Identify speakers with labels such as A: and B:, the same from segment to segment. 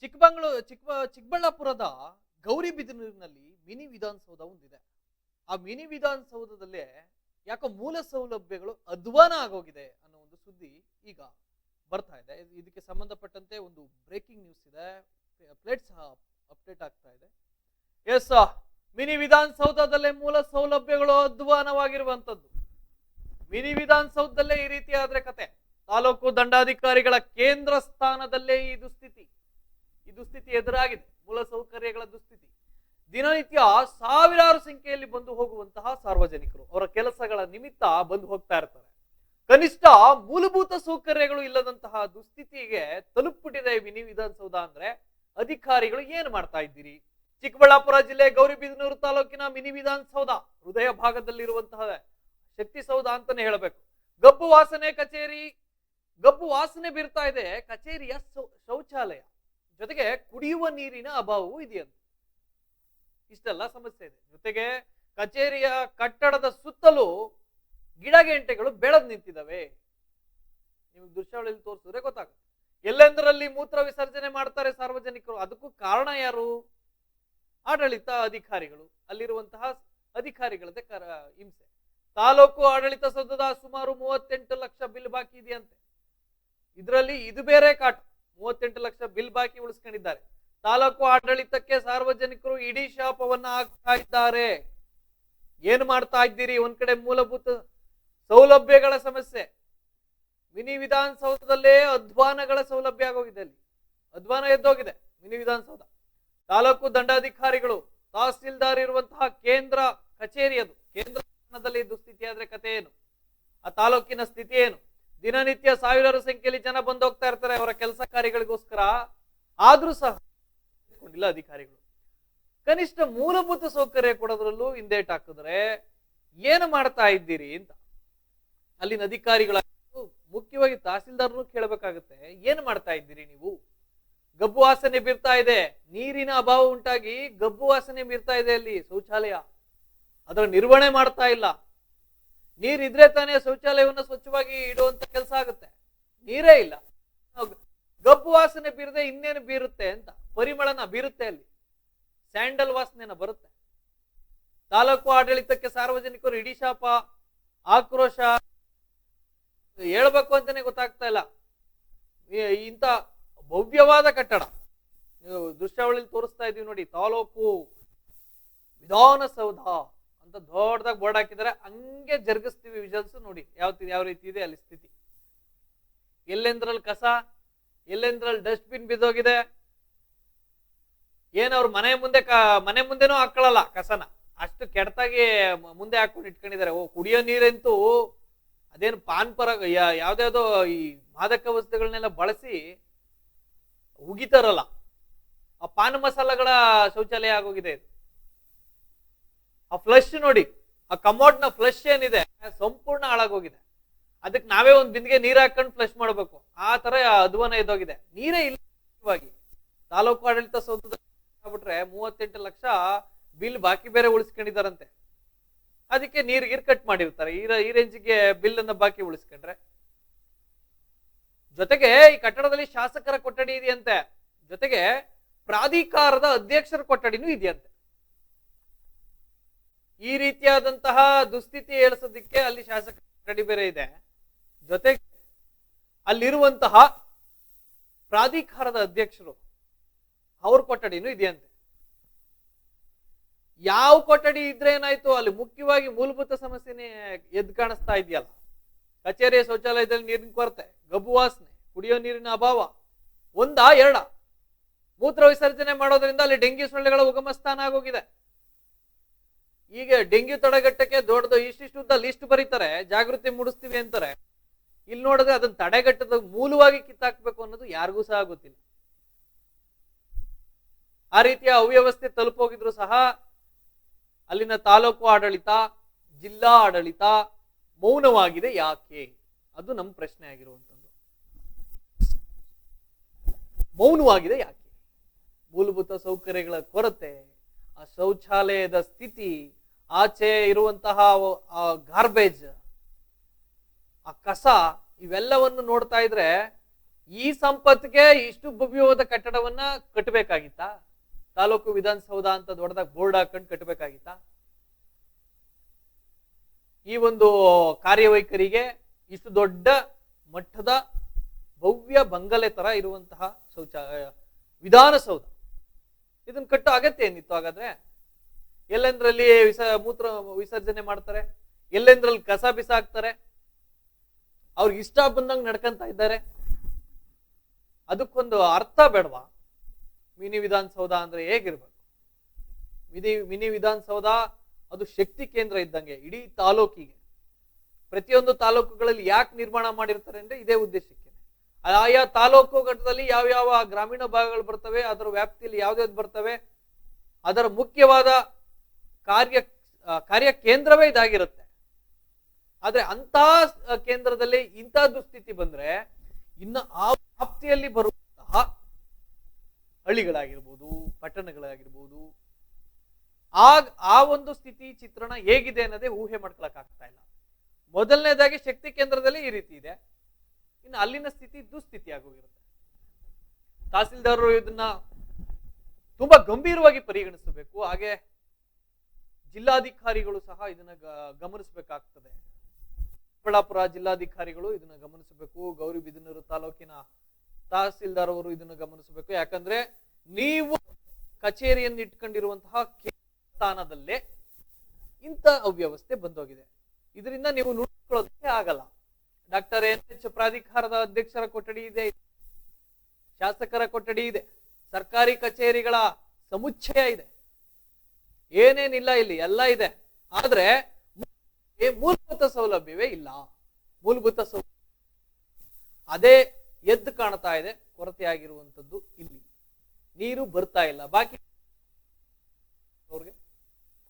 A: ಚಿಕ್ಕಬಳ್ಳಾಪುರದ ಗೌರಿಬಿದನೂರಿನಲ್ಲಿ ಮಿನಿ ವಿಧಾನಸೌಧ ಒಂದಿದೆ. ಆ ಮಿನಿ ವಿಧಾನಸೌಧದಲ್ಲೇ ಯಾಕೋ ಮೂಲ ಸೌಲಭ್ಯಗಳು ಅಧ್ವಾನ ಆಗೋಗಿದೆ ಅನ್ನೋ ಒಂದು ಸುದ್ದಿ ಈಗ ಬರ್ತಾ ಇದೆ. ಇದಕ್ಕೆ ಸಂಬಂಧಪಟ್ಟಂತೆ ಒಂದು ಬ್ರೇಕಿಂಗ್ ನ್ಯೂಸ್ ಇದೆ, ಪ್ಲೇಟ್ಸ್ ಅಪ್ಡೇಟ್ ಆಗ್ತಾ ಇದೆ. ಎಸ್, ಮಿನಿ ವಿಧಾನಸೌಧದಲ್ಲೇ ಮೂಲ ಸೌಲಭ್ಯಗಳು ಅಧ್ವಾನವಾಗಿರುವಂತದ್ದು. ಮಿನಿ ವಿಧಾನಸೌಧದಲ್ಲೇ ಈ ರೀತಿ ಆದ್ರೆ ಕತೆ. ತಾಲೂಕು ದಂಡಾಧಿಕಾರಿಗಳ ಕೇಂದ್ರ ಸ್ಥಾನದಲ್ಲೇ ಈ ದುಸ್ಥಿತಿ ಎದುರಾಗಿದೆ. ಮೂಲ ಸೌಕರ್ಯಗಳ ದುಸ್ಥಿತಿ. ದಿನನಿತ್ಯ ಸಾವಿರಾರು ಸಂಖ್ಯೆಯಲ್ಲಿ ಬಂದು ಹೋಗುವಂತಹ ಸಾರ್ವಜನಿಕರು ಅವರ ಕೆಲಸಗಳ ನಿಮಿತ್ತ ಬಂದು ಹೋಗ್ತಾ ಇರ್ತಾರೆ. ಕನಿಷ್ಠ ಮೂಲಭೂತ ಸೌಕರ್ಯಗಳು ಇಲ್ಲದಂತಹ ದುಸ್ಥಿತಿಗೆ ತಲುಪಿಬಿಟ್ಟಿದೆ ಮಿನಿ ವಿಧಾನಸೌಧ ಅಂದ್ರೆ ಅಧಿಕಾರಿಗಳು ಏನ್ ಮಾಡ್ತಾ ಇದ್ದೀರಿ? ಚಿಕ್ಕಬಳ್ಳಾಪುರ ಜಿಲ್ಲೆ ಗೌರಿಬಿದನೂರು ತಾಲೂಕಿನ ಮಿನಿ ವಿಧಾನಸೌಧ ಹೃದಯ ಭಾಗದಲ್ಲಿರುವಂತಹ ಶಕ್ತಿ ಸೌಧ ಅಂತಾನೆ ಹೇಳಬೇಕು. ಗಬ್ಬು ವಾಸನೆ ಬೀರ್ತಾ ಇದೆ ಕಚೇರಿಯ ಶೌಚಾಲಯ, ಜೊತೆಗೆ ಕುಡಿಯುವ ನೀರಿನ ಅಭಾವವೂ ಇದೆಯಂತೆ. ಇಷ್ಟೆಲ್ಲ ಸಮಸ್ಯೆ ಇದೆ. ಜೊತೆಗೆ ಕಚೇರಿಯ ಕಟ್ಟಡದ ಸುತ್ತಲೂ ಗಿಡಗೆಂಟೆಗಳು ಬೆಳೆದು ನಿಂತಿದ್ದಾವೆ. ನಿಮ್ಗೆ ದೃಶ್ಯಾವಳಿಯಲ್ಲಿ ತೋರಿಸಿದ್ರೆ ಗೊತ್ತಾಗುತ್ತೆ. ಎಲ್ಲೆಂದರಲ್ಲಿ ಮೂತ್ರ ವಿಸರ್ಜನೆ ಮಾಡ್ತಾರೆ ಸಾರ್ವಜನಿಕರು. ಅದಕ್ಕೂ ಕಾರಣ ಯಾರು? ಆಡಳಿತ ಅಧಿಕಾರಿಗಳು. ಅಲ್ಲಿರುವಂತಹ ಅಧಿಕಾರಿಗಳದ್ದೇ ಹಿಂಸೆ. ತಾಲೂಕು ಆಡಳಿತ ಸೌಧದ ಸುಮಾರು 38 ಲಕ್ಷ ಬಿಲ್ ಬಾಕಿ ಇದೆಯಂತೆ. ಇದರಲ್ಲಿ ಇದು ಬೇರೆ ಕಾಟ. 38 ಲಕ್ಷ ಬಿಲ್ ಬಾಕಿ ಉಳಿಸ್ಕೊಂಡಿದ್ದಾರೆ. ತಾಲೂಕು ಆಡಳಿತಕ್ಕೆ ಸಾರ್ವಜನಿಕರು ಇಡೀ ಶಾಪವನ್ನ ಹಾಕ್ತಾ ಇದ್ದಾರೆ. ಏನ್ ಮಾಡ್ತಾ ಇದ್ದೀರಿ? ಒಂದ್ ಕಡೆ ಮೂಲಭೂತ ಸೌಲಭ್ಯಗಳ ಸಮಸ್ಯೆ, ಮಿನಿ ವಿಧಾನಸೌಧದಲ್ಲೇ ಅಧ್ವಾನಗಳ ಸೌಲಭ್ಯ ಆಗೋಗಿದೆ. ಅಲ್ಲಿ ಅಧ್ವಾನ ಎದ್ದೋಗಿದೆ ಮಿನಿ ವಿಧಾನಸೌಧ. ತಾಲೂಕು ದಂಡಾಧಿಕಾರಿಗಳು, ತಹಸೀಲ್ದಾರ್ ಇರುವಂತಹ ಕೇಂದ್ರ ಕಚೇರಿ, ಅದು ಕೇಂದ್ರ ಸ್ಥಾನದಲ್ಲಿ ದುಸ್ಥಿತಿ ಆದ್ರೆ ಕತೆ ಏನು? ಆ ತಾಲೂಕಿನ ಸ್ಥಿತಿ ಏನು? ದಿನನಿತ್ಯ ಸಾವಿರಾರು ಸಂಖ್ಯೆಯಲ್ಲಿ ಜನ ಬಂದು ಹೋಗ್ತಾ ಇರ್ತಾರೆ ಅವರ ಕೆಲಸ ಕಾರ್ಯಗಳಿಗೋಸ್ಕರ. ಆದ್ರೂ ಸಹ ಇಲ್ಲ ಅಧಿಕಾರಿಗಳು. ಕನಿಷ್ಠ ಮೂಲಭೂತ ಸೌಕರ್ಯ ಕೊಡೋದ್ರಲ್ಲೂ ಹಿಂದೇಟ್ ಹಾಕಿದ್ರೆ ಏನು ಮಾಡ್ತಾ ಇದ್ದೀರಿ ಅಂತ ಅಲ್ಲಿನ ಅಧಿಕಾರಿಗಳ, ಮುಖ್ಯವಾಗಿ ತಹಸೀಲ್ದಾರ್ನು ಕೇಳಬೇಕಾಗುತ್ತೆ. ಏನು ಮಾಡ್ತಾ ಇದ್ದೀರಿ ನೀವು? ಗಬ್ಬು ವಾಸನೆ ಬೀರ್ತಾ ಇದೆ, ನೀರಿನ ಅಭಾವ ಉಂಟಾಗಿ ಗಬ್ಬು ವಾಸನೆ ಬೀರ್ತಾ ಇದೆ. ಅಲ್ಲಿ ಶೌಚಾಲಯ ಅದರ ನಿರ್ವಹಣೆ ಮಾಡ್ತಾ ಇಲ್ಲ. ನೀರಿದ್ರೆ ತಾನೇ ಶೌಚಾಲಯವನ್ನು ಸ್ವಚ್ಛವಾಗಿ ಇಡುವಂತ ಕೆಲಸ ಆಗುತ್ತೆ. ನೀರೇ ಇಲ್ಲ, ಗಬ್ಬು ವಾಸನೆ ಬೀರದೆ ಇನ್ನೇನು ಬೀರುತ್ತೆ ಅಂತ, ಪರಿಮಳನ ಬೀರುತ್ತೆ. ಅಲ್ಲಿ ಸ್ಯಾಂಡಲ್ ವಾಸನೆನ ಬರುತ್ತೆ. ತಾಲೂಕು ಆಡಳಿತಕ್ಕೆ ಸಾರ್ವಜನಿಕರು ಇಡೀ ಶಾಪ, ಆಕ್ರೋಶ ಹೇಳ್ಬೇಕು ಅಂತಾನೆ ಗೊತ್ತಾಗ್ತಾ ಇಲ್ಲ. ಇಂಥ ಭವ್ಯವಾದ ಕಟ್ಟಡ, ನೀವು ದೃಶ್ಯಾವಳಿಯಲ್ಲಿ ತೋರಿಸ್ತಾ ಇದೀವಿ ನೋಡಿ, ತಾಲೂಕು ವಿಧಾನಸೌಧ ಅಂತ ದೊಡ್ಡದಾಗಿ ಬೋರ್ಡ್ ಹಾಕಿದ್ದಾರೆ. ಹಂಗೆ ಜರುಗಿಸ್ತೀವಿ ವಿಜುವಲ್ಸ್ ನೋಡಿ ಯಾವ ರೀತಿ ಇದೆ ಅಲ್ಲಿ ಸ್ಥಿತಿ. ಎಲ್ಲೆಂದ್ರಲ್ಲಿ ಕಸ, ಎಲ್ಲೆಂದ್ರಲ್ಲಿ ಡಸ್ಟ್ ಬಿನ್ ಬಿದ್ದೋಗಿದೆ. ಏನವ್ರು ಮನೆ ಮುಂದೆನೂ ಹಾಕೊಳ್ಳಲ್ಲ ಕಸನ, ಅಷ್ಟು ಕೆಡ್ತಾಗಿ ಮುಂದೆ ಹಾಕೊಂಡು ಇಟ್ಕೊಂಡಿದ್ದಾರೆ. ಕುಡಿಯೋ ನೀರಂತೂ ಅದೇನು ಪಾನ್ ಪರ ಯಾವ್ದಾವ್ದೋ ಈ ಮಾದಕ ವಸ್ತುಗಳನ್ನೆಲ್ಲ ಬಳಸಿ ಉಗಿತಾರಲ್ಲ, ಆ ಪಾನ್ ಮಸಾಲಗಳ ಶೌಚಾಲಯ ಆಗೋಗಿದೆ ಇದು. ಆ ಫ್ಲಶ್ ನೋಡಿ, ಆ ಕಮೋಡ್ ನ ಫ್ಲಶ್ ಏನಿದೆ ಸಂಪೂರ್ಣ ಹಾಳಾಗೋಗಿದೆ. ಅದಕ್ಕೆ ನಾವೇ ಒಂದ್ ಬಿಂದಿಗೆ ನೀರ್ ಹಾಕೊಂಡು ಫ್ಲಶ್ ಮಾಡ್ಬೇಕು, ಆ ತರ ಅಧ್ವಾನ ಎದ್ದೋಗಿದೆ. ನೀರೇ ಇಲ್ಲ. ತಾಲೂಕು ಆಡಳಿತ ಸೌಧದಲ್ಲಿ ಬಿಟ್ರೆ 38 ಲಕ್ಷ ಬಿಲ್ ಬಾಕಿ ಬೇರೆ ಉಳಿಸ್ಕೊಂಡಿದಾರಂತೆ. ಅದಕ್ಕೆ ನೀರ್ ಕಟ್ ಮಾಡಿರ್ತಾರೆ. ಈ ರೇಂಜಿಗೆ ಬಿಲ್ ಅನ್ನ ಬಾಕಿ ಉಳಿಸ್ಕೊಂಡ್ರೆ. ಜೊತೆಗೆ ಈ ಕಟ್ಟಡದಲ್ಲಿ ಶಾಸಕರ ಕೊಠಡಿ ಇದೆಯಂತೆ, ಜೊತೆಗೆ ಪ್ರಾಧಿಕಾರದ ಅಧ್ಯಕ್ಷರ ಕೊಠಡಿನೂ ಇದೆಯಂತೆ. ಈ ರೀತಿಯಾದಂತಹ ದುಸ್ಥಿತಿ ಏಳಿಸೋದಿಕ್ಕೆ ಅಲ್ಲಿ ಶಾಸಕರ ಕೊಠಡಿ ಬೇರೆ ಇದೆ, ಜೊತೆಗೆ ಅಲ್ಲಿರುವಂತಹ ಪ್ರಾಧಿಕಾರದ ಅಧ್ಯಕ್ಷರು ಅವ್ರ ಕೊಠಡಿನೂ ಇದೆಯಂತೆ. ಯಾವ ಕೊಠಡಿ ಇದ್ರೆ ಏನಾಯ್ತು? ಅಲ್ಲಿ ಮುಖ್ಯವಾಗಿ ಮೂಲಭೂತ ಸಮಸ್ಯೆನೇ ಎದ್ದು ಕಾಣಿಸ್ತಾ ಇದೆಯಲ್ಲ. ಕಚೇರಿಯ ಶೌಚಾಲಯದಲ್ಲಿ ನೀರಿನ ಕೊರತೆ, ಗಬ್ಬು ವಾಸನೆ, ಕುಡಿಯೋ ನೀರಿನ ಅಭಾವ, ಎರಡ ಮೂತ್ರ ವಿಸರ್ಜನೆ ಮಾಡೋದ್ರಿಂದ ಅಲ್ಲಿ ಡೆಂಗ್ಯೂ ಸೊಳ್ಳೆಗಳ ಉಗಮ ಸ್ಥಾನ ಆಗೋಗಿದೆ. ಈಗ ಡೆಂಗ್ಯೂ ತಡೆಗಟ್ಟಕ್ಕೆ ದೊಡ್ಡದು ಇಷ್ಟಿಷ್ಟುದ್ದ ಲಿಸ್ಟ್ ಬರೀತಾರೆ, ಜಾಗೃತಿ ಮೂಡಿಸ್ತೀವಿ ಅಂತಾರೆ. ಇಲ್ಲಿ ನೋಡಿದ್ರೆ ಅದನ್ನ ತಡೆಗಟ್ಟದ ಮೂಲವಾಗಿ ಕಿತ್ತಾಕ್ಬೇಕು ಅನ್ನೋದು ಯಾರಿಗೂ ಸಹ ಗೊತ್ತಿಲ್ಲ. ಆ ರೀತಿಯ ಅವ್ಯವಸ್ಥೆ ತಲುಪೋಗಿದ್ರು ಸಹ ಅಲ್ಲಿನ ತಾಲೂಕು ಆಡಳಿತ, ಜಿಲ್ಲಾ ಆಡಳಿತ ಮೌನವಾಗಿದೆ ಯಾಕೆ? ಅದು ನಮ್ಮ ಪ್ರಶ್ನೆ ಆಗಿರುವಂಥದ್ದು. ಮೌನವಾಗಿದೆ ಯಾಕೆ? ಮೂಲಭೂತ ಸೌಕರ್ಯಗಳ ಕೊರತೆ, ಆ ಶೌಚಾಲಯದ ಸ್ಥಿತಿ, ಆಚೆ ಇರುವಂತಹ ಗಾರ್ಬೇಜ್, ಆ ಕಸ, ಇವೆಲ್ಲವನ್ನು ನೋಡ್ತಾ ಇದ್ರೆ ಈ ಸಂಪತ್ಗೆ ಇಷ್ಟು ಭವ್ಯವಾದ ಕಟ್ಟಡವನ್ನ ಕಟ್ಟಬೇಕಾಗಿತ್ತ? ತಾಲೂಕು ವಿಧಾನಸೌಧ ಅಂತ ದೊಡ್ಡದಾಗಿ ಬೋರ್ಡ್ ಹಾಕೊಂಡು ಕಟ್ಟಬೇಕಾಗಿತ್ತ? ಈ ಒಂದು ಕಾರ್ಯವೈಖರಿಗೆ ಇಷ್ಟು ದೊಡ್ಡ ಮಟ್ಟದ ಭವ್ಯ ಬಂಗಲೆ ತರ ಇರುವಂತಹ ವಿಧಾನಸೌಧ ಇದನ್ನ ಕಟ್ಟೋ ಅಗತ್ಯ ಏನಿತ್ತು ಹಾಗಾದ್ರೆ? ಎಲ್ಲೆಂದ್ರಲ್ಲಿ ಮೂತ್ರ ವಿಸರ್ಜನೆ ಮಾಡ್ತಾರೆ, ಎಲ್ಲೆಂದ್ರಲ್ಲಿ ಕಸ ಬಿಸಾಕ್ತಾರೆ, ಅವ್ರಿಗೆ ಇಷ್ಟ ಬಂದಂಗೆ ನಡ್ಕಂತ ಇದ್ದಾರೆ. ಅದಕ್ಕೊಂದು ಅರ್ಥ ಬೇಡವಾ? ಮಿನಿ ವಿಧಾನಸೌಧ ಅಂದ್ರೆ ಹೇಗಿರ್ಬೇಕು? ಮಿನಿ ವಿಧಾನಸೌಧ ಅದು ಶಕ್ತಿ ಕೇಂದ್ರ ಇದ್ದಂಗೆ ಇಡೀ ತಾಲೂಕಿಗೆ. ಪ್ರತಿಯೊಂದು ತಾಲೂಕುಗಳಲ್ಲಿ ಯಾಕೆ ನಿರ್ಮಾಣ ಮಾಡಿರ್ತಾರೆ ಅಂದ್ರೆ ಇದೇ ಉದ್ದೇಶಕ್ಕೆ. ಆಯಾ ತಾಲೂಕು ಘಟ್ಟದಲ್ಲಿ ಯಾವ್ಯಾವ ಗ್ರಾಮೀಣ ಭಾಗಗಳು ಬರ್ತವೆ, ಅದರ ವ್ಯಾಪ್ತಿಯಲ್ಲಿ ಯಾವ್ದಾವ್ದು ಬರ್ತವೆ, ಅದರ ಮುಖ್ಯವಾದ ಕಾರ್ಯ ಕೇಂದ್ರವೇ ಇದಾಗಿರುತ್ತೆ. ಆದ್ರೆ ಅಂತ ಕೇಂದ್ರದಲ್ಲಿ ಇಂಥ ದುಸ್ಥಿತಿ ಬಂದ್ರೆ ಇನ್ನು ಆ ವ್ಯಾಪ್ತಿಯಲ್ಲಿ ಬರುವಂತಹ ಹಳ್ಳಿಗಳಾಗಿರ್ಬೋದು, ಪಟ್ಟಣಗಳಾಗಿರ್ಬೋದು, ಆ ಒಂದು ಸ್ಥಿತಿ ಚಿತ್ರಣ ಹೇಗಿದೆ ಅನ್ನೋದೇ ಊಹೆ ಮಾಡ್ಕೊಳಕ್ ಆಗ್ತಾ ಇಲ್ಲ. ಮೊದಲನೇದಾಗಿ ಶಕ್ತಿ ಕೇಂದ್ರದಲ್ಲಿ ಈ ರೀತಿ ಇದೆ, ಇನ್ನು ಅಲ್ಲಿನ ಸ್ಥಿತಿ ದುಸ್ಥಿತಿ ಆಗೋಗಿರುತ್ತೆ. ತಹಸೀಲ್ದಾರರು ಇದನ್ನ ತುಂಬಾ ಗಂಭೀರವಾಗಿ ಪರಿಗಣಿಸಬೇಕು. ಹಾಗೆ ಜಿಲ್ಲಾಧಿಕಾರಿಗಳು ಸಹ ಇದನ್ನ ಗಮನಿಸಬೇಕಾಗ್ತದೆ. ಚಿಕ್ಕಬಳ್ಳಾಪುರ ಜಿಲ್ಲಾಧಿಕಾರಿಗಳು ಇದನ್ನ ಗಮನಿಸಬೇಕು. ಗೌರಿಬಿದನೂರು ತಾಲೂಕಿನ ತಹಸೀಲ್ದಾರ್ ಅವರು ಇದನ್ನು ಗಮನಿಸಬೇಕು. ಯಾಕಂದ್ರೆ ನೀವು ಕಚೇರಿಯನ್ನು ಇಟ್ಕೊಂಡಿರುವಂತಹ ಸ್ಥಾನದಲ್ಲೇ ಇಂಥ ಅವ್ಯವಸ್ಥೆ ಬಂದೋಗಿದೆ. ಇದರಿಂದ ನೀವು ನೋಡ್ಕೊಳ್ಳೋದಕ್ಕೆ ಆಗಲ್ಲ. ಡಾಕ್ಟರ್ NH ಪ್ರಾಧಿಕಾರದ ಅಧ್ಯಕ್ಷರ ಕೊಠಡಿ ಇದೆ, ಶಾಸಕರ ಕೊಠಡಿ ಇದೆ, ಸರ್ಕಾರಿ ಕಚೇರಿಗಳ ಸಮುಚ್ಚಯ ಇದೆ, ಏನೇನಿಲ್ಲ ಇಲ್ಲಿ ಎಲ್ಲ ಇದೆ. ಆದ್ರೆ ಮೂಲಭೂತ ಸೌಲಭ್ಯವೇ ಇಲ್ಲ. ಮೂಲಭೂತ ಸೌಲಭ್ಯ ಅದೇ ಎದ್ದು ಕಾಣ್ತಾ ಇದೆ. ಕೊರತೆ ಆಗಿರುವಂತದ್ದು ಇಲ್ಲಿ ನೀರು ಬರ್ತಾ ಇಲ್ಲ, ಬಾಕಿ ಅವ್ರಿಗೆ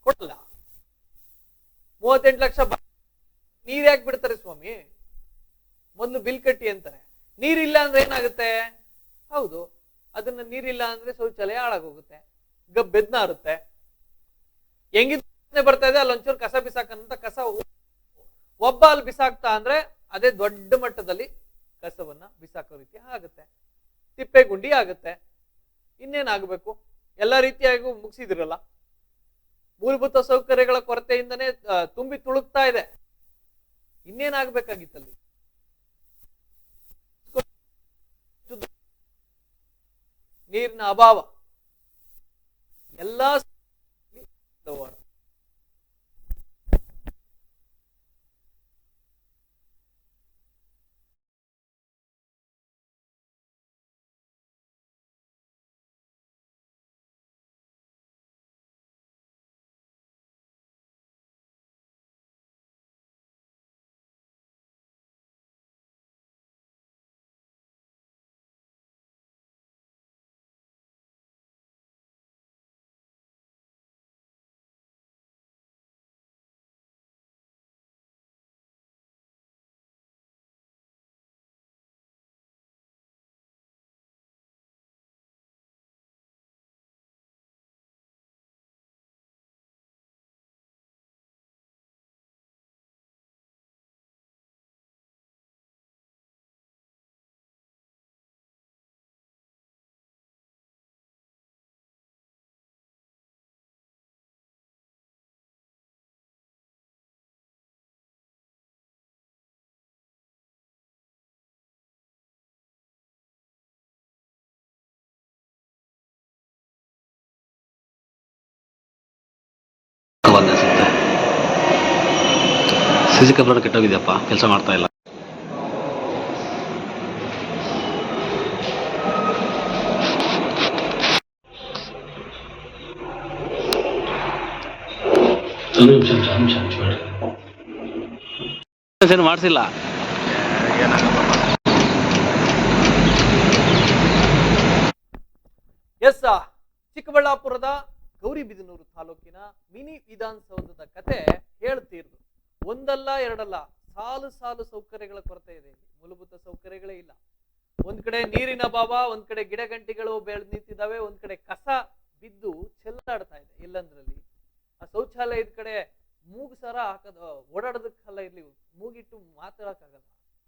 A: ಕೊಡಲ್ಲ. 38 ಲಕ್ಷ ನೀರ್ ಯಾಕೆ ಬಿಡ್ತಾರೆ ಸ್ವಾಮಿ? ಮೊದ್ಲು ಬಿಲ್ ಕಟ್ಟಿ ಅಂತಾರೆ. ನೀರಿಲ್ಲ ಅಂದ್ರೆ ಏನಾಗುತ್ತೆ? ಹೌದು, ಅದನ್ನ ನೀರಿಲ್ಲ ಅಂದ್ರೆ ಶೌಚಾಲಯ ಹಾಳಾಗೋಗುತ್ತೆ, ಬೆದ್ನಾರುತ್ತೆ. ಹೆಂಗಿದ್ರೆ ಬರ್ತಾ ಇದೆ, ಅಲ್ಲೊಂಚೂರು ಕಸ ಬಿಸಾಕಂತ ಕಸ ಒಬ್ಬ ಅಲ್ಲಿ ಬಿಸಾಕ್ತಾ ಅಂದ್ರೆ ಅದೇ ದೊಡ್ಡ ಮಟ್ಟದಲ್ಲಿ ಕಸವನ್ನ ಬಿಸಾಕೋ ರೀತಿ ಆಗುತ್ತೆ, ತಿಪ್ಪೆ ಗುಂಡಿ ಆಗುತ್ತೆ. ಇನ್ನೇನಾಗಬೇಕು? ಎಲ್ಲ ರೀತಿಯಾಗಿ ಮುಗಿಸಿದಿರಲ್ಲ. ಮೂಲಭೂತ ಸೌಕರ್ಯಗಳ ಕೊರತೆಯಿಂದನೇ ತುಂಬಿ ತುಳುಕ್ತಾ ಇದೆ. ಇನ್ನೇನಾಗಬೇಕಾಗಿತ್ತಲ್ಲಿ? ನೀರಿನ ಅಭಾವ ಎಲ್ಲ
B: ಸಿಸಿ ಕ್ಯಾಮ್ರಾ ಕೆಟ್ಟೋಗಿದೆಯಪ್ಪ, ಕೆಲಸ ಮಾಡ್ತಾ ಇಲ್ಲ. ಏನು ಮಾಡಿಸಿಲ್ಲ.
A: ಎಸ್, ಚಿಕ್ಕಬಳ್ಳಾಪುರದ ಗೌರಿಬಿದನೂರು ತಾಲೂಕಿನ ಮಿನಿ ವಿಧಾನಸೌಧದ ಕತೆ ಹೇಳ್ತೀರ್ದು. ಒಂದಲ್ಲ ಎರಡಲ್ಲ, ಸಾಲು ಸಾಲು ಸೌಕರ್ಯಗಳ ಕೊರತೆ ಇದೆ. ಮೂಲಭೂತ ಸೌಕರ್ಯಗಳೇ ಇಲ್ಲ. ಒಂದ್ ಕಡೆ ನೀರಿನ ಅಭಾವ, ಒಂದ್ ಕಡೆ ಗಿಡ ಗಂಟಿಗಳು ಬೆಳೆದು ನಿಂತಿದ್ದಾವೆ, ಒಂದ್ ಕಡೆ ಕಸ ಬಿದ್ದು ಚೆಲ್ಲಾಡ್ತಾ ಇದೆ ಎಲ್ಲಂದ್ರಲ್ಲಿ. ಆ ಶೌಚಾಲಯದ ಕಡೆ ಮೂಗು ಸರ ಹಾಕದ ಓಡಾಡೋದಕ್ಕೆಲ್ಲ ಇರ್ಲಿ, ಮೂಗಿಟ್ಟು ಮಾತಾಡಕ್ಕಾಗಲ್ಲ,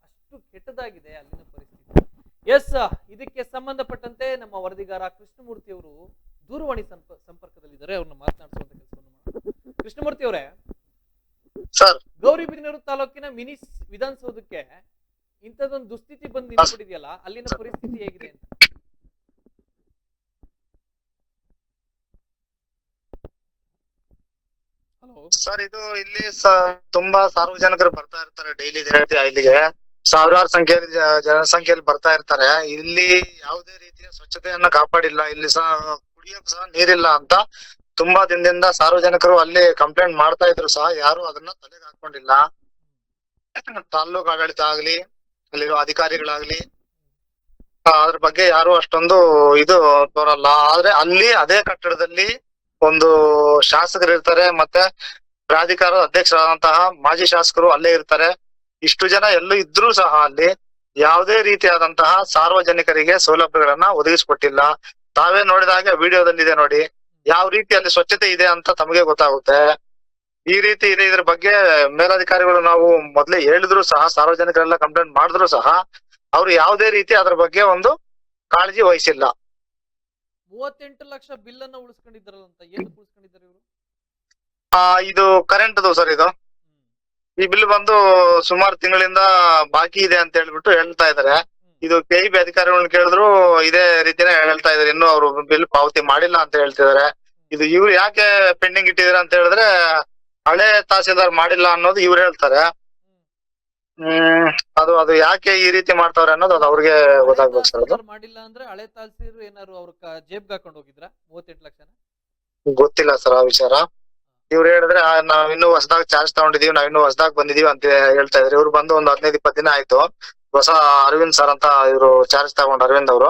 A: ಅಷ್ಟು ಕೆಟ್ಟದಾಗಿದೆ ಅಲ್ಲಿನ ಪರಿಸ್ಥಿತಿ. ಎಸ್, ಇದಕ್ಕೆ ಸಂಬಂಧಪಟ್ಟಂತೆ ನಮ್ಮ ವರದಿಗಾರ ಕೃಷ್ಣಮೂರ್ತಿ ಅವರು ದೂರವಾಣಿ ಸಂಪರ್ಕದಲ್ಲಿದ್ದಾರೆ. ಅವ್ರನ್ನ ಮಾತನಾಡಿಸುವಂತ ಕೆಲಸವನ್ನು ಮಾಡೋಣ. ಕೃಷ್ಣಮೂರ್ತಿ ಅವರೇ,
C: ಸರ್,
A: ಗೌರಿಬಿದನೂರು ತಾಲೂಕಿನ ಮಿನಿ ವಿಧಾನಸೌಧಕ್ಕೆ ಇಂಥದೊಂದು ದುಸ್ಥಿತಿ ಬಂದು ನಿಂತ್ಬಿಟ್ಟಿದೆಯಲ್ಲ, ಅಲ್ಲಿನ ಪರಿಸ್ಥಿತಿ ಹೇಗಿದೆ ಅಂತ? ಹಲೋ
C: ಸರ್, ಇದು ಇಲ್ಲಿ ತುಂಬಾ ಸಾರ್ವಜನಿಕರು ಬರ್ತಾ ಇರ್ತಾರೆ ಡೈಲಿ ಇಲ್ಲಿಗೆ. ಸಾವಿರಾರು ಜನಸಂಖ್ಯೆಯಲ್ಲಿ ಬರ್ತಾ ಇರ್ತಾರೆ. ಇಲ್ಲಿ ಯಾವುದೇ ರೀತಿಯ ಸ್ವಚ್ಛತೆಯನ್ನ ಕಾಪಾಡಿಲ್ಲ. ಇಲ್ಲಿ ಕುಡಿಯೋಕ್ ಸಹ ನೀರಿಲ್ಲ ಅಂತ ತುಂಬಾ ದಿನದಿಂದ ಸಾರ್ವಜನಿಕರು ಅಲ್ಲಿ ಕಂಪ್ಲೇಂಟ್ ಮಾಡ್ತಾ ಇದ್ರು ಸಹ ಯಾರು ಅದನ್ನ ತಲೆಗೆ ಹಾಕೊಂಡಿಲ್ಲ. ತಾಲ್ಲೂಕು ಆಡಳಿತ ಆಗ್ಲಿ, ಅಲ್ಲಿರೋ ಅಧಿಕಾರಿಗಳಾಗ್ಲಿ ಅದ್ರ ಬಗ್ಗೆ ಯಾರು ಅಷ್ಟೊಂದು ಇದು ತೋರಲ್ಲ. ಆದ್ರೆ ಅಲ್ಲಿ ಅದೇ ಕಟ್ಟಡದಲ್ಲಿ ಒಂದು ಶಾಸಕರು ಇರ್ತಾರೆ, ಮತ್ತೆ ಪ್ರಾಧಿಕಾರದ ಅಧ್ಯಕ್ಷರಾದಂತಹ ಮಾಜಿ ಶಾಸಕರು ಅಲ್ಲೇ ಇರ್ತಾರೆ. ಇಷ್ಟು ಜನ ಎಲ್ಲೂ ಇದ್ರೂ ಸಹ ಅಲ್ಲಿ ಯಾವುದೇ ರೀತಿಯಾದಂತಹ ಸಾರ್ವಜನಿಕರಿಗೆ ಸೌಲಭ್ಯಗಳನ್ನ ಒದಗಿಸ್ಕೊಟ್ಟಿಲ್ಲ. ತಾವೇ ನೋಡಿದಾಗ ವಿಡಿಯೋದಲ್ಲಿ ಇದೆ ನೋಡಿ, ಯಾವ ರೀತಿ ಅಲ್ಲಿ ಸ್ವಚ್ಛತೆ ಇದೆ ಅಂತ ತಮಗೆ ಗೊತ್ತಾಗುತ್ತೆ. ಈ ರೀತಿ ಇದೆ. ಇದ್ರ ಬಗ್ಗೆ ಮೇಲಧಿಕಾರಿಗಳು ನಾವು ಮೊದ್ಲೇ ಹೇಳಿದ್ರು ಸಹ, ಸಾರ್ವಜನಿಕರೆಲ್ಲ ಕಂಪ್ಲೇಂಟ್ ಮಾಡಿದ್ರು ಸಹ ಅವ್ರು ಯಾವುದೇ ರೀತಿ ಅದ್ರ ಬಗ್ಗೆ ಒಂದು ಕಾಳಜಿ ವಹಿಸಿಲ್ಲ.
A: 38 ಲಕ್ಷ ಬಿಲ್ ಅನ್ನ ಉಳಿಸ್ಕೊಂಡಿದ್ದಾರಲ್ಲ ಅಂತ, ಏನು ಉಳಿಸ್ಕೊಂಡಿದ್ದಾರೆ ಇವರು?
C: ಇದು ಕರೆಂಟ್ ಸರ್. ಇದು ಈ ಬಿಲ್ ಬಂದು ಸುಮಾರು ತಿಂಗಳಿಂದ ಬಾಕಿ ಇದೆ ಅಂತ ಹೇಳ್ಬಿಟ್ಟು ಹೇಳ್ತಾ ಇದಾರೆ. ಇದು KEB ಅಧಿಕಾರಿಗಳನ್ನ ಕೇಳಿದ್ರು ಇದೇ ರೀತಿನೇ ಹೇಳ್ತಾ ಇದಾರೆ, ಇನ್ನು ಅವರು ಬಿಲ್ ಪಾವತಿ ಮಾಡಿಲ್ಲ ಅಂತ ಹೇಳ್ತಿದಾರೆ. ಇದು ಇವ್ರು ಯಾಕೆ ಪೆಂಡಿಂಗ್ ಇಟ್ಟಿದಾರೆ ಅಂತ ಹೇಳಿದ್ರೆ ಹಳೆ ತಹಸೀಲ್ದಾರ್ ಮಾಡಿಲ್ಲ ಅನ್ನೋದು ಇವ್ರು ಹೇಳ್ತಾರೆ. ಅದು ಯಾಕೆ ಈ ರೀತಿ ಮಾಡ್ತಾವ್ರೆ ಅನ್ನೋದು ಅದು ಅವ್ರಿಗೆ ಗೊತ್ತಾಗ್ಬೇಕು ಸರ್. ಅದು
A: ಮಾಡಿಲ್ಲ ಅಂದ್ರೆ ಹಳೆ ತಹಸೀಲ್ದಾರ್ ಏನಾರು ಅವ್ರ ಜೇಬ್ಗೆ ಹಾಕೊಂಡು ಹೋಗಿದ್ರ 38 ಲಕ್ಷನ?
C: ಗೊತ್ತಿಲ್ಲ ಸರ್ ಆ ವಿಚಾರ. ಇವ್ರು ಹೇಳಿದ್ರೆ ನಾವ್ ಇನ್ನೂ ಹೊಸದಾಗಿ ಚಾರ್ಜ್ ತಗೊಂಡಿದೀವಿ, ನಾವ್ ಇನ್ನೂ ಹೊಸದಾಗಿ ಬಂದಿದೀವಿ ಅಂತ ಹೇಳ್ತಾ ಇದ್ರು. ಇವ್ರು ಬಂದು ಒಂದು 15-20 ದಿನ ಆಯ್ತು. ಹೊಸ ಅರವಿಂದ್ ಸರ್ ಅಂತ ಇವರು ಚಾರ್ಜ್ ತಗೊಂಡು ಅರವಿಂದ್ ಅವರು,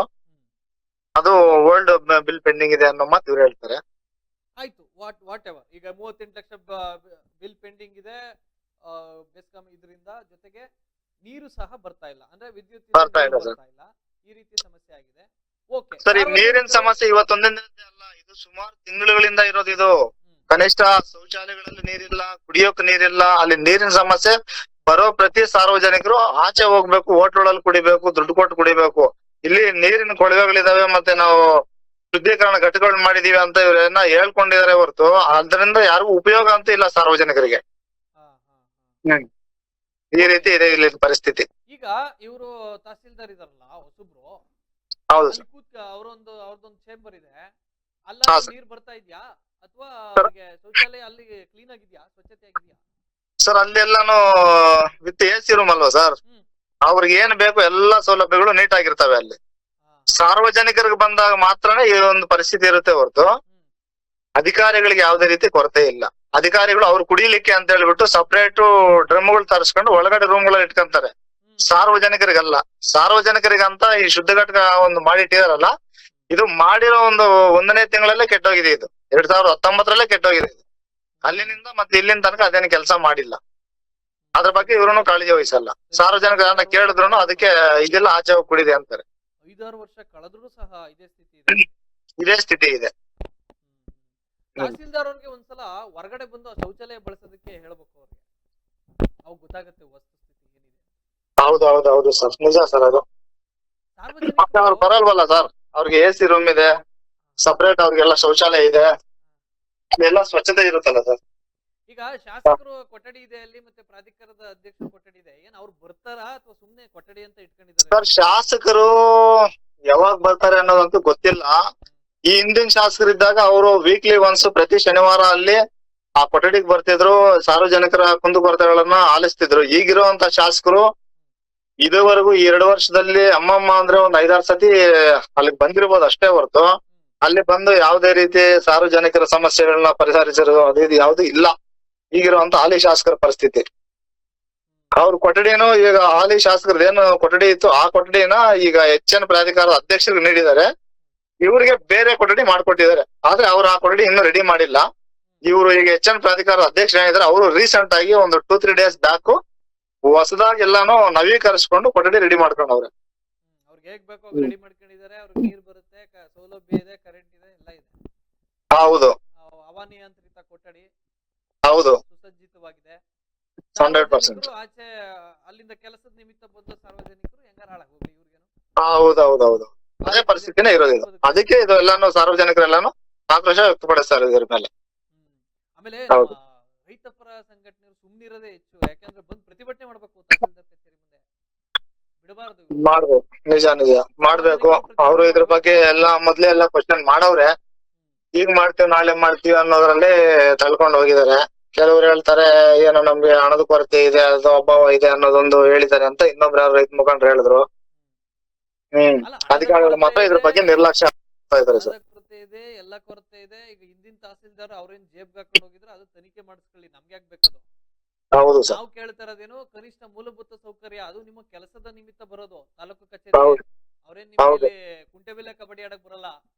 C: ಅದು ಓಲ್ಡ್ ಬಿಲ್ ಪೆಂಡಿಂಗ್ ಇದೆ ಅನ್ನೋ ಮಾತು ಇವ್ರು ಹೇಳ್ತಾರೆ.
A: ಆಯ್ತು, ವಾಟ್ ಎವರ್. ಈಗ 38 ಲಕ್ಷ ಬಿಲ್ ಪೆಂಡಿಂಗ್ ಇದೆ ಬೆಸ್ಕಾಂ ಇದರಿಂದ, ಜೊತೆಗೆ ನೀರು ಸಹ ಬರ್ತಾ ಇಲ್ಲ, ಅಂದ್ರೆ ವಿದ್ಯುತ್ ಬರ್ತಾ ಇಲ್ಲ. ಈ ರೀತಿ ಸಮಸ್ಯೆ ಆಗಿದೆ. ಓಕೆ
C: ಸರ್, ಈ ನೀರಿನ ಸಮಸ್ಯೆ ಇವತ್ತೊಂದಿನ ಅಲ್ಲ, ಇದು ಸುಮಾರು ತಿಂಗಳುಗಳಿಂದ ಇರೋದು. ಇದು ಕನಿಷ್ಠ ಶೌಚಾಲಯಗಳಲ್ಲಿ ನೀರಿಲ್ಲ, ಕುಡಿಯೋಕ್ ನೀರಿಲ್ಲ. ಅಲ್ಲಿ ನೀರಿನ ಸಮಸ್ಯೆ ಬರೋ ಪ್ರತಿ ಸಾರ್ವಜನಿಕರು ಆಚೆ ಹೋಗ್ಬೇಕು, ಹೋಟ್ಲಲ್ಲಿ ಕುಡಿಬೇಕು, ದುಡ್ಡು ಕೊಟ್ಟು ಕುಡಿಬೇಕು. ಇಲ್ಲಿ ನೀರಿನ ಕೊಳವೆಗಳಿದಾವೆ, ಮತ್ತೆ ನಾವು ಶುದ್ಧೀಕರಣ ಘಟಕಗಳು ಮಾಡಿದೀವಿ ಅಂತ ಇವ್ರೇನ ಹೇಳ್ಕೊಂಡಿದ್ದಾರೆ ಹೊರತು ಅದರಿಂದ ಯಾರಿಗೂ ಉಪಯೋಗ ಅಂತ ಇಲ್ಲ ಸಾರ್ವಜನಿಕರಿಗೆ. ಈ ರೀತಿ ಇದೆ ಇಲ್ಲಿ ಪರಿಸ್ಥಿತಿ.
A: ಈಗ ಇವರು ತಹಸೀಲ್ದಾರ್ ಇದಾರಲ್ಲ ಹೊಸಬ್ರು,
C: ಹೌದು
A: ಅವ್ರದೊಂದು ಚೇಂಬರ್ ಇದೆ, ಅಲ್ಲ
C: ಹಾ,
A: ನೀರ್ ಬರ್ತಾ ಇದ್ಯಾ ಅಥವಾ ಅವ್ರಿಗೆ ಶೌಚಾಲಯ ಅಲ್ಲಿ ಕ್ಲೀನ್ ಆಗಿದ್ಯಾ, ಸ್ವಚ್ಛತೆ ಆಗಿದ್ಯಾ?
C: ಸರ್, ಅಲ್ಲೆಲ್ಲಾನು ವಿತ್ AC ರೂಮ್ ಅಲ್ವಾ ಸರ್, ಅವ್ರಿಗೆ ಏನ್ ಬೇಕು ಎಲ್ಲಾ ಸೌಲಭ್ಯಗಳು ನೀಟ್ ಆಗಿರ್ತವೆ. ಅಲ್ಲಿ ಸಾರ್ವಜನಿಕರಿಗೆ ಬಂದಾಗ ಮಾತ್ರನೇ ಈ ಒಂದು ಪರಿಸ್ಥಿತಿ ಇರುತ್ತೆ ಹೊರತು ಅಧಿಕಾರಿಗಳಿಗೆ ಯಾವುದೇ ರೀತಿ ಕೊರತೆ ಇಲ್ಲ. ಅಧಿಕಾರಿಗಳು ಅವ್ರು ಕುಡಿಲಿಕ್ಕೆ ಅಂತ ಹೇಳ್ಬಿಟ್ಟು ಸಪರೇಟ್ ಡ್ರಮ್ಗಳು ತರಿಸ್ಕೊಂಡು ಒಳಗಡೆ ರೂಮ್ಗಳಲ್ಲಿ ಇಟ್ಕೊಂತಾರೆ. ಸಾರ್ವಜನಿಕರಿಗಲ್ಲ. ಸಾರ್ವಜನಿಕರಿಗಂತ ಈ ಶುದ್ಧ ಘಟಕ ಒಂದು ಮಾಡಿಟ್ಟಿದಾರಲ್ಲ, ಇದು ಮಾಡಿರೋ ಒಂದು 1ನೇ ತಿಂಗಳಲ್ಲೇ ಕೆಟ್ಟೋಗಿದೆ. ಇದು 2019ರಲ್ಲೇ ಕೆಟ್ಟೋಗಿದೆ. ಅಲ್ಲಿನಿಂದ ಮತ್ತೆ ಇಲ್ಲಿನ ತನಕ ಅದೇನು ಕೆಲಸ ಮಾಡಿಲ್ಲ. ಅದ್ರ ಬಗ್ಗೆ ಇವ್ರು ಕಾಳಜಿ ವಹಿಸಲ್ಲ. ಸಾರ್ವಜನಿಕರನ್ನ ಕೇಳಿದ್ರು ಅದಕ್ಕೆ ಇದೆಲ್ಲ ಆಚೆ ಹೋಗಿ ಕುಡಿದೆ ಅಂತಾರೆ.
A: 5-6 ವರ್ಷ ಕಳೆದ್ರೂ ಸಹ ಇದೇ ಸ್ಥಿತಿ ಇದೆ.
C: ಇದೇ ಸ್ಥಿತಿ ಇದೆ.
A: ತಹಸೀಲ್ದಾರ್ ಅವ್ರಿಗೆ ಒಂದ್ಸಲ ಹೊರಗಡೆ ಬಂದು ಶೌಚಾಲಯ ಬಳಸೋದಕ್ಕೆ ಹೇಳ್ಬೇಕು. ಅವ್ರಿಗೆ ಗೊತ್ತಾಗುತ್ತೆ ವಸ್ತುಸ್ಥಿತಿ ಏನಿದೆ.
C: ಹೌದು ಸರ್, ನಿಜ ಸರ್. ಅದು ಅವ್ರು ಬರಲ್ವಲ್ಲ ಸರ್, ಅವ್ರಿಗೆ AC ರೂಮ್ ಇದೆ, ಸಪರೇಟ್ ಅವ್ರಿಗೆಲ್ಲ ಶೌಚಾಲಯ ಇದೆ, ಎಲ್ಲ ಸ್ವಚ್ಛತೆ ಇರುತ್ತಲ್ಲ ಸರ್.
A: ಈಗ ಶಾಸಕರು ಕೊಠಡಿ ಇದೆ ಅಲ್ಲಿ, ಮತ್ತೆ ಪ್ರಾಧಿಕಾರದ ಅಧ್ಯಕ್ಷರ ಕೊಠಡಿ ಇದೆ. ಏನ್ ಅವ್ರು ಬರ್ತಾರಾ ಅಥವಾ ಸುಮ್ನೆ ಕೊಠಡಿ ಅಂತ ಇಟ್ಕೊಂಡಿದ್ದಾರೆ?
C: ಸರ್, ಶಾಸಕರು ಯಾವಾಗ ಬರ್ತಾರೆ ಅನ್ನೋದಂತೂ ಗೊತ್ತಿಲ್ಲ. ಈ ಹಿಂದಿನ ಶಾಸಕರಿದ್ದಾಗ ಅವರು ವೀಕ್ಲಿ ಒನ್ಸ್ ಪ್ರತಿ ಶನಿವಾರ ಅಲ್ಲಿ ಆ ಕೊಠಡಿಗೆ ಬರ್ತಿದ್ರು, ಸಾರ್ವಜನಿಕರ ಕುಂದುಕೊರತೆಗಳನ್ನ ಆಲಿಸ್ತಿದ್ರು. ಈಗಿರುವಂತ ಶಾಸಕರು ಇದುವರೆಗೂ 2 ವರ್ಷದಲ್ಲಿ ಅಮ್ಮಮ್ಮ ಅಂದ್ರೆ ಒಂದ್ 5-6 ಸತಿ ಅಲ್ಲಿ ಬಂದಿರ್ಬೋದು ಅಷ್ಟೇ ಹೊರತು ಅಲ್ಲಿ ಬಂದು ಯಾವುದೇ ರೀತಿ ಸಾರ್ವಜನಿಕರ ಸಮಸ್ಯೆಗಳನ್ನ ಪರಿಹರಿಸಿರೋದು ಅದು ಯಾವ್ದು ಇಲ್ಲ. ಈಗಿರುವಂತ ಹಾಲಿ ಶಾಸಕರ ಪರಿಸ್ಥಿತಿ. ಅವ್ರ ಕೊಠಡಿನೂ ಈಗ ಹಾಲಿ ಶಾಸಕರದ್ದು ಏನು ಕೊಠಡಿ ಇತ್ತು ಆ ಕೊಠಡಿನ ಈಗ HN ಪ್ರಾಧಿಕಾರದ ಅಧ್ಯಕ್ಷರಿಗೆ ನೀಡಿದ್ದಾರೆ. ಇವ್ರಿಗೆ ಬೇರೆ ಕೊಠಡಿ ಮಾಡ್ಕೊಟ್ಟಿದ್ದಾರೆ. ಆದ್ರೆ ಅವ್ರು ಆ ಕೊಠಡಿ ಇನ್ನೂ ರೆಡಿ ಮಾಡಿಲ್ಲ. ಇವರು ಈಗ HN ಪ್ರಾಧಿಕಾರದ ಅಧ್ಯಕ್ಷ ಏನಿದ್ದಾರೆ ಅವರು ರೀಸೆಂಟ್ ಆಗಿ ಒಂದು 2-3 ಡೇಸ್ ಬ್ಯಾಕ್ ಹೊಸದಾಗಿ ಎಲ್ಲಾನು ನವೀಕರಿಸಿಕೊಂಡು ಕೊಠಡಿ ರೆಡಿ ಮಾಡ್ಕೊಂಡವ್ರೆ.
A: ಅವ್ರಿಗೆ ಹೇಗ್ ಬೇಕೋ ರೆಡಿ ಮಾಡ್ಕೊಂಡಿದ್ದಾರೆ. ಅವ್ರಿಗೆ ನೀರ್ ಬರುತ್ತೆ, ಸೌಲಭ್ಯ ಇದೆ, ಕರೆಂಟ್ ಇದೆ, ಎಲ್ಲ ಇದೆ.
C: ಹೌದು,
A: ಹವಾನಿಯಂತ್ರಿತ ಕೊಠಡಿ,
C: ಹೌದು,
A: ಸುಸಜ್ಜಿತವಾಗಿದೆ.
C: 100%.
A: ಆಚೆ ಅಲ್ಲಿಂದ ಕೆಲಸದ ನಿಮಿತ್ತ ಬಂದ ಸಾರ್ವಜನಿಕರು ಹೆಂಗಾರ ಹಾಳಾಗೋಗ್ಲಿ, ಇವ್ರಿಗೇನು
C: ಹೌದೌದೌದು, ಅದೇ ಪರಿಸ್ಥಿತಿನೇ ಇರೋದು ಇದು. ಅದಕ್ಕೆ ಇದು ಎಲ್ಲಾನು ಸಾರ್ವಜನಿಕರೆಲ್ಲಾನು ಆಕ್ರೋಶ ವ್ಯಕ್ತಪಡಿಸ್ತಾರೆ ಇದ್ರ ಮೇಲೆ.
A: ಆಮೇಲೆ ನಮ್ಮ
C: ಹೌದು.
A: ರೈತ ಪರ ಸಂಘಟನೆಗಳು ಸುಮ್ಮನಿರೋದೇ ಹೆಚ್ಚು. ಯಾಕಂದ್ರೆ ಬಂದು ಪ್ರತಿಭಟನೆ ಮಾಡ್ಬೇಕು ತಹಸೀಲ್ದಾರ್ ಕಚೇರಿ ಮುಂದೆ, ಬಿಡಬಾರ್ದು.
C: ಮಾಡ್ಬೇಕು, ನಿಜ ನಿಜ ಮಾಡ್ಬೇಕು. ಅವರು ಇದ್ರ ಬಗ್ಗೆ ಎಲ್ಲಾ ಮೊದ್ಲೇ ಎಲ್ಲಾ ಕ್ವಶನ್ ಮಾಡವ್ರೆ. ಈಗ ಮಾಡ್ತೀವಿ ನಾಳೆ ಮಾಡ್ತೀವಿ ಅನ್ನೋದ್ರಲ್ಲಿ ತಳ್ಕೊಂಡು ಹೋಗಿದ್ದಾರೆ. ಕೆಲವ್ರು ಹೇಳ್ತಾರೆ ಏನೋ ನಮ್ಗೆ ಹಣದ ಕೊರತೆ ಇದೆ, ಅದು ಅಭಾವ ಇದೆ ಅನ್ನೋದೊಂದು ಹೇಳಿದ್ದಾರೆ ಅಂತ ಇನ್ನೊಬ್ರು ಯಾರು ರೈತ ಮುಖಂಡರು ಹೇಳಿದ್ರು.
A: ಅಲ್ಲ,
C: ಅಧಿಕಾರಿಗಳು ಮಾತ್ರ ಇದ್ರ ಬಗ್ಗೆ ನಿರ್ಲಕ್ಷ್ಯ ಮಾಡ್ತಾ ಇದಾರೆ ಸರ್.
A: ಕೊರತೆ ಇದೆ, ಎಲ್ಲ ಕೊರತೆ ಇದೆ. ಈಗ ಹಿಂದಿನ ತಹಸೀಲ್ದಾರ್ ಅವ್ರೇನ್ ಜೇಬ್ ಹಾಕೊಂಡು ಹೋಗಿದ್ರೆ ಅದು ತನಿಖೆ ಮಾಡಿಸ್ಕೊಳ್ಳಿ, ನಮ್ಗೆ ಯಾಕೆ ಬೇಕದು?
C: ಹೌದು ಸರ್,
A: ನಾವು ಕೇಳ್ತಾ ಇರೋದೇನು ಕನಿಷ್ಠ ಮೂಲಭೂತ ಸೌಕರ್ಯ. ಅದು ನಿಮ್ಮ ಕೆಲಸದ ನಿಮಿತ್ತ ಬರೋದು ತಾಲೂಕು
C: ಹೌದು.
A: ಕಚೇರಿ. ಅವ್ರೇನ್ ನಿಮಗೆ ಕುಂಟೆಬಿಲ್ಲೆ ಕಬಡ್ಡಿ ಆಡಕ್ ಬರಲ್ಲ,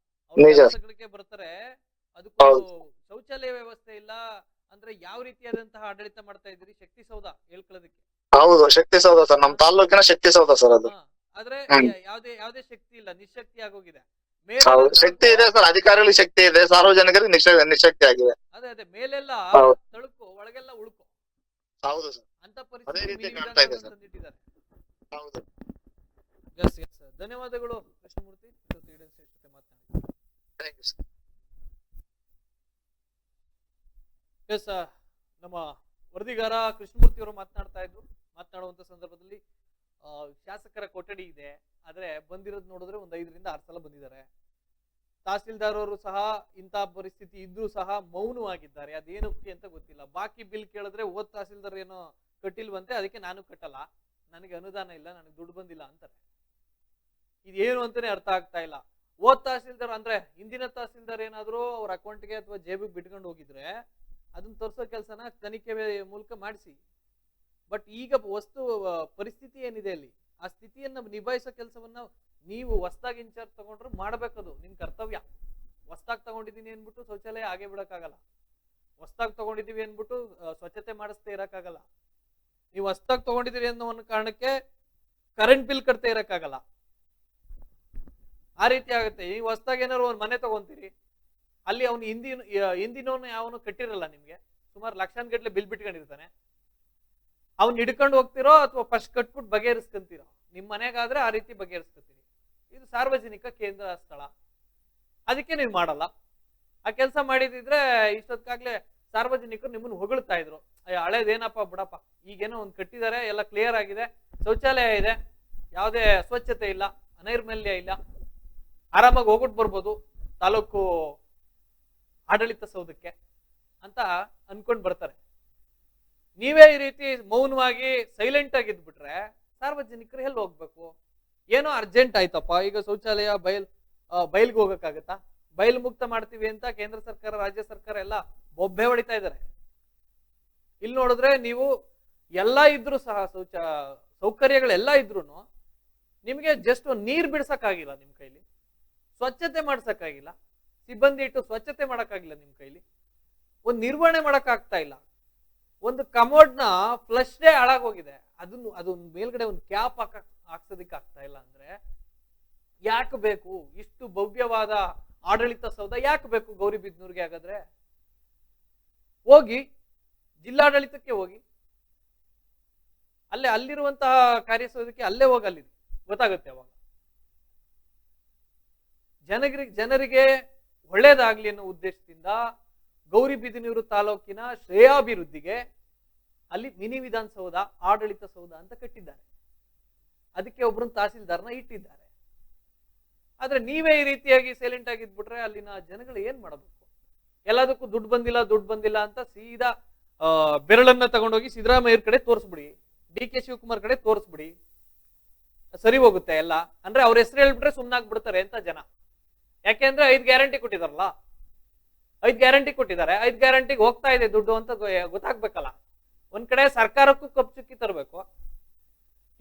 A: ಅವ್ರ
C: ನಿಜ.
A: ಕೆಲಸಗಳಿಗೆ ಬರ್ತಾರೆ. ಅದಕ್ಕೂ
C: ಹೌದು.
A: ಶೌಚಾಲಯ ವ್ಯವಸ್ಥೆ ಇಲ್ಲ ಅಂದ್ರೆ ಯಾವ ರೀತಿಯಾದಂತಹ ಆಡಳಿತ ಮಾಡ್ತಾ ಇದ್ದೀರಿ? ಶಕ್ತಿ ಸೌಧ ಹೇಳ್ಕೊಳ್ಳೋದಕ್ಕೆ.
C: ಹೌದು, ಶಕ್ತಿ ಸೌಧ ಸರ್, ನಮ್ ತಾಲ್ಲೂಕಿನ ಶಕ್ತಿ ಸೌಧ ಸರ್ ಅದು.
A: ಆದ್ರೆ
C: ಹ್ಮ್.
A: ಯಾವ್ದೇ ಶಕ್ತಿ ಇಲ್ಲ, ನಿಶಕ್ತಿ ಆಗೋಗಿದೆ.
C: ಹೌದು, ಶಕ್ತಿ ಇದೆ ಸರ್, ಅಧಿಕಾರಿಗಳಿಗೆ ಶಕ್ತಿ ಇದೆ, ಸಾರ್ವಜನಿಕರಿಗೆ ನಿಶಕ್ತಿ ಆಗಿದೆ.
A: ಅದೇ ಮೇಲೆಲ್ಲ
C: ಹೌದು.
A: ತಳುಕು, ಒಳಗೆಲ್ಲ ಉಳುಕು
C: ಹೌದು ಸರ್,
A: ಅಂತ
C: ಅದೇ
A: ಪರಿಸ್ಥಿತಿ
C: ರೀತಿ
A: ಮಿನಿ
C: ಕಾಣ್ತಾ ಇದೆ
A: ವಿಧಾನಸೌಧ ತಂದಿಟ್ಟಿದ್ದಾರೆ.
C: ಹೌದು.
A: ಎಸ್ ಎಸ್ ಧನ್ಯವಾದಗಳು ಕೃಷ್ಣಮೂರ್ತಿ, ಈಡನ್ ಸ್ಟೇಟ್ ಜೊತೆ ಮಾತನಾಡಿ.
C: Thank you sir.
A: ಎಸ್ ನಮ್ಮ ವರದಿಗಾರ ಕೃಷ್ಣಮೂರ್ತಿ ಅವರು ಮಾತನಾಡುವಂತ ಸಂದರ್ಭದಲ್ಲಿ ಶಾಸಕರ ಕೊಠಡಿ ಇದೆ, ಆದ್ರೆ ಬಂದಿರೋದು ನೋಡಿದ್ರೆ ಒಂದು 5ರಿಂದ 6 ಸಲ ಬಂದಿದ್ದಾರೆ. ತಹಸೀಲ್ದಾರ್ ಅವರು ಸಹ ಇಂಥ ಪರಿಸ್ಥಿತಿ ಇದ್ರೂ ಸಹ ಮೌನವಾಗಿದ್ದಾರೆ. ಅದೇನಕ್ಕೆ ಅಂತ ಗೊತ್ತಿಲ್ಲ. ಬಾಕಿ ಬಿಲ್ ಕೇಳಿದ್ರೆ ಓದ್ ತಹಸೀಲ್ದಾರ್ ಏನೋ ಕಟ್ಟಿಲ್ವಂತೆ, ಅದಕ್ಕೆ ನಾನು ಕಟ್ಟಲ್ಲ, ನನಗೆ ಅನುದಾನ ಇಲ್ಲ, ನನಗೆ ದುಡ್ಡು ಬಂದಿಲ್ಲ ಅಂತಾರೆ. ಇದೇನು ಅಂತಾನೆ ಅರ್ಥ ಆಗ್ತಾ ಇಲ್ಲ. ಓದ್ ತಹಸೀಲ್ದಾರ್ ಅಂದ್ರೆ ಹಿಂದಿನ ತಹಸೀಲ್ದಾರ್ ಏನಾದ್ರು ಅವ್ರ ಅಕೌಂಟ್ಗೆ ಅಥವಾ ಜೇಬಿಗೆ ಬಿಟ್ಕೊಂಡು ಹೋಗಿದ್ರೆ ಅದನ್ನ ತೋರಿಸೋ ಕೆಲಸನ ತನಿಖೆ ಮೂಲಕ ಮಾಡಿಸಿ. ಬಟ್ ಈಗ ಪರಿಸ್ಥಿತಿ ಏನಿದೆ ಅಲ್ಲಿ, ಆ ಸ್ಥಿತಿಯನ್ನ ನಿಭಾಯಿಸೋ ಕೆಲಸವನ್ನ ನೀವು ಹೊಸದಾಗಿ ಇನ್ಚಾರ್ಜ್ ತಗೊಂಡ್ರು ಮಾಡ್ಬೇಕದು ನಿಮ್ ಕರ್ತವ್ಯ. ಹೊಸದಾಗಿ ತಗೊಂಡಿದ್ದೀನಿ ಅನ್ಬಿಟ್ಟು ಶೌಚಾಲಯ ಹಾಗೆ ಬಿಡಕ್ಕಾಗಲ್ಲ. ಹೊಸದಾಗಿ ತಗೊಂಡಿದೀವಿ ಅನ್ಬಿಟ್ಟು ಸ್ವಚ್ಛತೆ ಮಾಡಿಸ್ತಾ ಇರಕ್ಕಾಗಲ್ಲ. ನೀವು ಹೊಸದಾಗಿ ತಗೊಂಡಿದ್ದೀರಿ ಅನ್ನೋ ಒಂದು ಕಾರಣಕ್ಕೆ ಕರೆಂಟ್ ಬಿಲ್ ಕಟ್ತಾ ಇರಕ್ಕಾಗಲ್ಲ. ಆ ರೀತಿ ಆಗುತ್ತೆ. ಈಗ ಹೊಸದಾಗಿ ಏನಾದ್ರು ಒಂದು ಮನೆ ತಗೊಂತೀರಿ, ಅಲ್ಲಿ ಅವ್ನು ಹಿಂದಿನವನು ಯಾವನು ಕಟ್ಟಿರಲ್ಲ, ನಿಮ್ಗೆ ಸುಮಾರು ಲಕ್ಷಾನ್ಗಟ್ಲೆ ಬಿಲ್ ಬಿಟ್ಕೊಂಡಿರ್ತಾನೆ. ಅವ್ನು ಹಿಡ್ಕೊಂಡು ಹೋಗ್ತಿರೋ ಅಥವಾ ಫಸ್ಟ್ ಕಟ್ಬಿಟ್ಟು ಬಗೆಹರಿಸ್ಕೊಂತೀರೋ? ನಿಮ್ ಮನೆಗಾದ್ರೆ ಆ ರೀತಿ ಬಗೆಹರಿಸ್ಕೊತೀರಿ. ಇದು ಸಾರ್ವಜನಿಕ ಕೇಂದ್ರ ಸ್ಥಳ, ಅದಕ್ಕೆ ನೀವು ಮಾಡಲ್ಲ. ಆ ಕೆಲಸ ಮಾಡಿದಿದ್ರೆ ಇಷ್ಟೊತ್ತಾಗ್ಲೇ ಸಾರ್ವಜನಿಕರು ನಿಮ್ಮನ್ನು ಹೊಗಳ್ತಾ ಇದ್ರು, ಹಳೇದೇನಪ್ಪ ಬಿಡಪ್ಪ, ಈಗೇನೋ ಒಂದು ಕಟ್ಟಿದ್ದಾರೆ, ಎಲ್ಲ ಕ್ಲಿಯರ್ ಆಗಿದೆ, ಶೌಚಾಲಯ ಇದೆ, ಯಾವುದೇ ಅಸ್ವಚ್ಛತೆ ಇಲ್ಲ, ಅನೈರ್ಮಲ್ಯ ಇಲ್ಲ, ಆರಾಮಾಗಿ ಹೋಗ್ಬಿಟ್ಟು ಬರ್ಬೋದು ತಾಲೂಕು ಆಡಳಿತ ಸೌಧಕ್ಕೆ ಅಂತ ಅನ್ಕೊಂಡ್ ಬರ್ತಾರೆ. ನೀವೇ ಈ ರೀತಿ ಮೌನವಾಗಿ ಸೈಲೆಂಟ್ ಆಗಿದ್ಬಿಟ್ರೆ ಸಾರ್ವಜನಿಕರು ಎಲ್ಲಿ ಹೋಗ್ಬೇಕು? ಏನೋ ಅರ್ಜೆಂಟ್ ಆಯ್ತಪ್ಪ, ಈಗ ಶೌಚಾಲಯ ಬಯಲ್ಗೆ ಹೋಗಕ್ಕಾಗತ್ತಾ? ಬಯಲು ಮುಕ್ತ ಮಾಡ್ತೀವಿ ಅಂತ ಕೇಂದ್ರ ಸರ್ಕಾರ ರಾಜ್ಯ ಸರ್ಕಾರ ಎಲ್ಲ ಬೊಬ್ಬೆ ಹೊಡಿತಾ ಇದ್ದಾರೆ. ಇಲ್ಲಿ ನೋಡಿದ್ರೆ ನೀವು ಎಲ್ಲ ಇದ್ರು ಸಹ ಸೌಕರ್ಯಗಳೆಲ್ಲ ಇದ್ರು ನಿಮ್ಗೆ ಜಸ್ಟ್ ನೀರ್ ಬಿಡ್ಸಕ್ಕಾಗಿಲ್ಲ, ನಿಮ್ ಕೈಲಿ ಸ್ವಚ್ಛತೆ ಮಾಡ್ಸಕ್ಕಾಗಿಲ್ಲ, ಸಿಬ್ಬಂದಿ ಇಟ್ಟು ಸ್ವಚ್ಛತೆ ಮಾಡಕ್ಕಾಗಿಲ್ಲ, ನಿಮ್ ಕೈಲಿ ಒಂದ್ ನಿರ್ವಹಣೆ ಮಾಡಕ್ ಆಗ್ತಾ ಇಲ್ಲ. ಒಂದು ಕಮೋಡ್ನ ಫ್ಲಶ್ಡೇ ಹಾಳಾಗೋಗಿದೆ, ಅದು ಮೇಲ್ಗಡೆ ಒಂದು ಕ್ಯಾಪ್ ಹಾಕ್ಸೋದಿಕ್ ಆಗ್ತಾ ಇಲ್ಲ ಅಂದ್ರೆ ಯಾಕೆ ಬೇಕು ಇಷ್ಟು ಭವ್ಯವಾದ ಆಡಳಿತ ಸೌಧ? ಯಾಕೆ ಬೇಕು ಗೌರಿಬಿದನೂರ್ಗೆ? ಹಾಗಾದ್ರೆ ಹೋಗಿ ಜಿಲ್ಲಾಡಳಿತಕ್ಕೆ ಹೋಗಿ, ಅಲ್ಲಿರುವಂತಹ ಕಾರ್ಯಸೌಧಕ್ಕೆ ಅಲ್ಲೇ ಹೋಗಿ, ಅಲ್ಲಿ ಗೊತ್ತಾಗುತ್ತೆ. ಅವಾಗ ಜನರಿಗೆ ಒಳ್ಳೇದಾಗ್ಲಿ ಅನ್ನೋ ಉದ್ದೇಶದಿಂದ ಗೌರಿಬಿದನೂರು ತಾಲೂಕಿನ ಶ್ರೇಯಾಭಿವೃದ್ಧಿಗೆ ಅಲ್ಲಿ ಮಿನಿ ವಿಧಾನಸೌಧ, ಆಡಳಿತ ಸೌಧ ಅಂತ ಕಟ್ಟಿದ್ದಾರೆ. ಅದಕ್ಕೆ ಒಬ್ಬರನ್ನ ತಹಸೀಲ್ದಾರ್ನ ಇಟ್ಟಿದ್ದಾರೆ. ಆದ್ರೆ ನೀವೇ ಈ ರೀತಿಯಾಗಿ ಸೈಲೆಂಟ್ ಆಗಿದ್ಬಿಟ್ರೆ ಅಲ್ಲಿನ ಜನಗಳು ಏನ್ ಮಾಡಬೇಕು? ಎಲ್ಲದಕ್ಕೂ ದುಡ್ಡು ಬಂದಿಲ್ಲ ಅಂತ ಸೀದಾ ಬೆರಳನ್ನ ತಗೊಂಡೋಗಿ ಸಿದ್ದರಾಮಯ್ಯರ ಕಡೆ ತೋರಿಸ್ಬಿಡಿ, DK ಶಿವಕುಮಾರ್ ಕಡೆ ತೋರಿಸ್ಬಿಡಿ, ಸರಿ ಹೋಗುತ್ತೆ ಎಲ್ಲ. ಅಂದ್ರೆ ಅವ್ರ ಹೆಸರು ಹೇಳ್ಬಿಟ್ರೆ ಸುಮ್ನಾಗ್ಬಿಡ್ತಾರೆ ಅಂತ ಜನ. ಯಾಕೆಂದ್ರೆ 5 ಗ್ಯಾರಂಟಿ ಕೊಟ್ಟಿದಾರಲ್ಲ, 5 ಗ್ಯಾರಂಟಿ ಕೊಟ್ಟಿದ್ದಾರೆ, 5 ಗ್ಯಾರಂಟಿಗೆ ಹೋಗ್ತಾ ಇದೆ ದುಡ್ಡು ಅಂತ ಗೊತ್ತಾಗ್ಬೇಕಲ್ಲ. ಒಂದ್ ಕಡೆ ಸರ್ಕಾರಕ್ಕೂ ಕಪ್ಪು ಚುಕ್ಕಿ ತರಬೇಕು,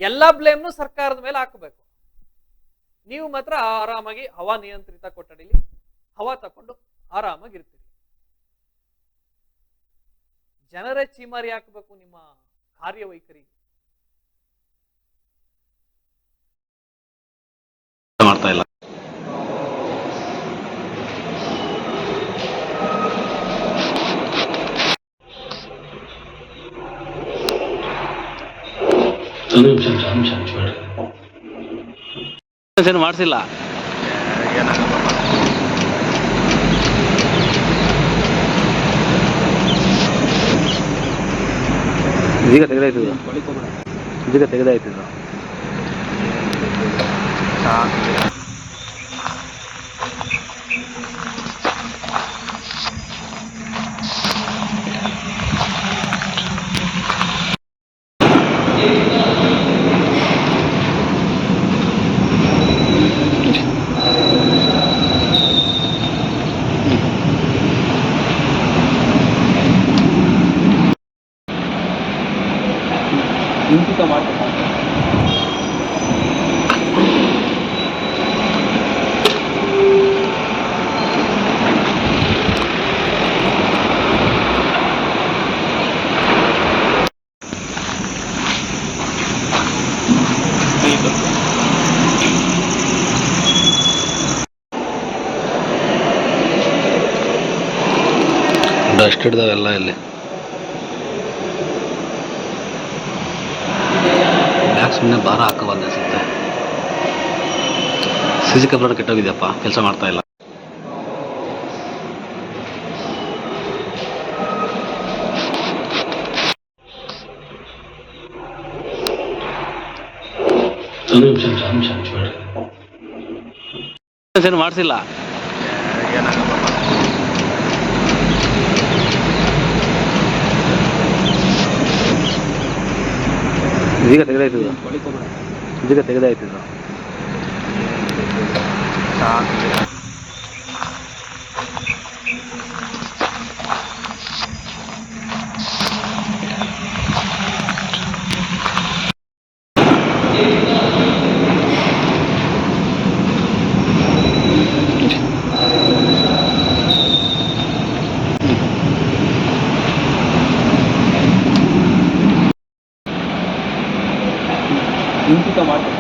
A: ಎಲ್ಲಾ ಬ್ಲೇಮ್ನು ಸರ್ಕಾರದ ಮೇಲೆ ಹಾಕಬೇಕು. ನೀವು ಮಾತ್ರ ಆರಾಮಾಗಿ ಹವಾ ನಿಯಂತ್ರಿತ ಕೊಠಡಿಲಿ ಹವಾ ತಕೊಂಡು ಆರಾಮಾಗಿರ್ತೀರಿ. ಜನರೇ ಚೀಮಾರಿ ಹಾಕಬೇಕು ನಿಮ್ಮ ಕಾರ್ಯವೈಖರಿ.
B: ಮಾಡ್ತಾ ಇಲ್ಲ.
D: ಒಂದು ನಿಮಿಷ
B: ಏನು ಮಾಡಿಸಿಲ್ಲ. ಇದೀಗ ತೆಗೆದಾಯ್ತು, ಇದೀಗ ತೆಗೆದಾಯ್ತು. ಇಂಚಿತ ಮಾಡ್ತಾರೆ. ಡಸ್ಟ್ ಹಿಡ್ದಾವೆಲ್ಲ ಇಲ್ಲಿ. ಬ್ಯಾಗ್ ಸುಮ್ಮನೆ ಭಾರ ಹಾಕಬಾರ್ದು ಅನ್ಸುತ್ತೆ. ಸಿಸಿ ಕ್ಯಾಮ್ರಾ ಕೆಟ್ಟೋಗಿದೆಯಪ್ಪ, ಕೆಲಸ ಮಾಡ್ತಾ ಇಲ್ಲ. ಏನು ಮಾಡಿಸಿಲ್ಲ. ಇದೀಗ ತೆಗೆದಾಯ್ತು, ಇದೀಗ ತೆಗೆದಾಯ್ತು. ಇಂಚಿತ ಮಾಡ್ತಾರೆ.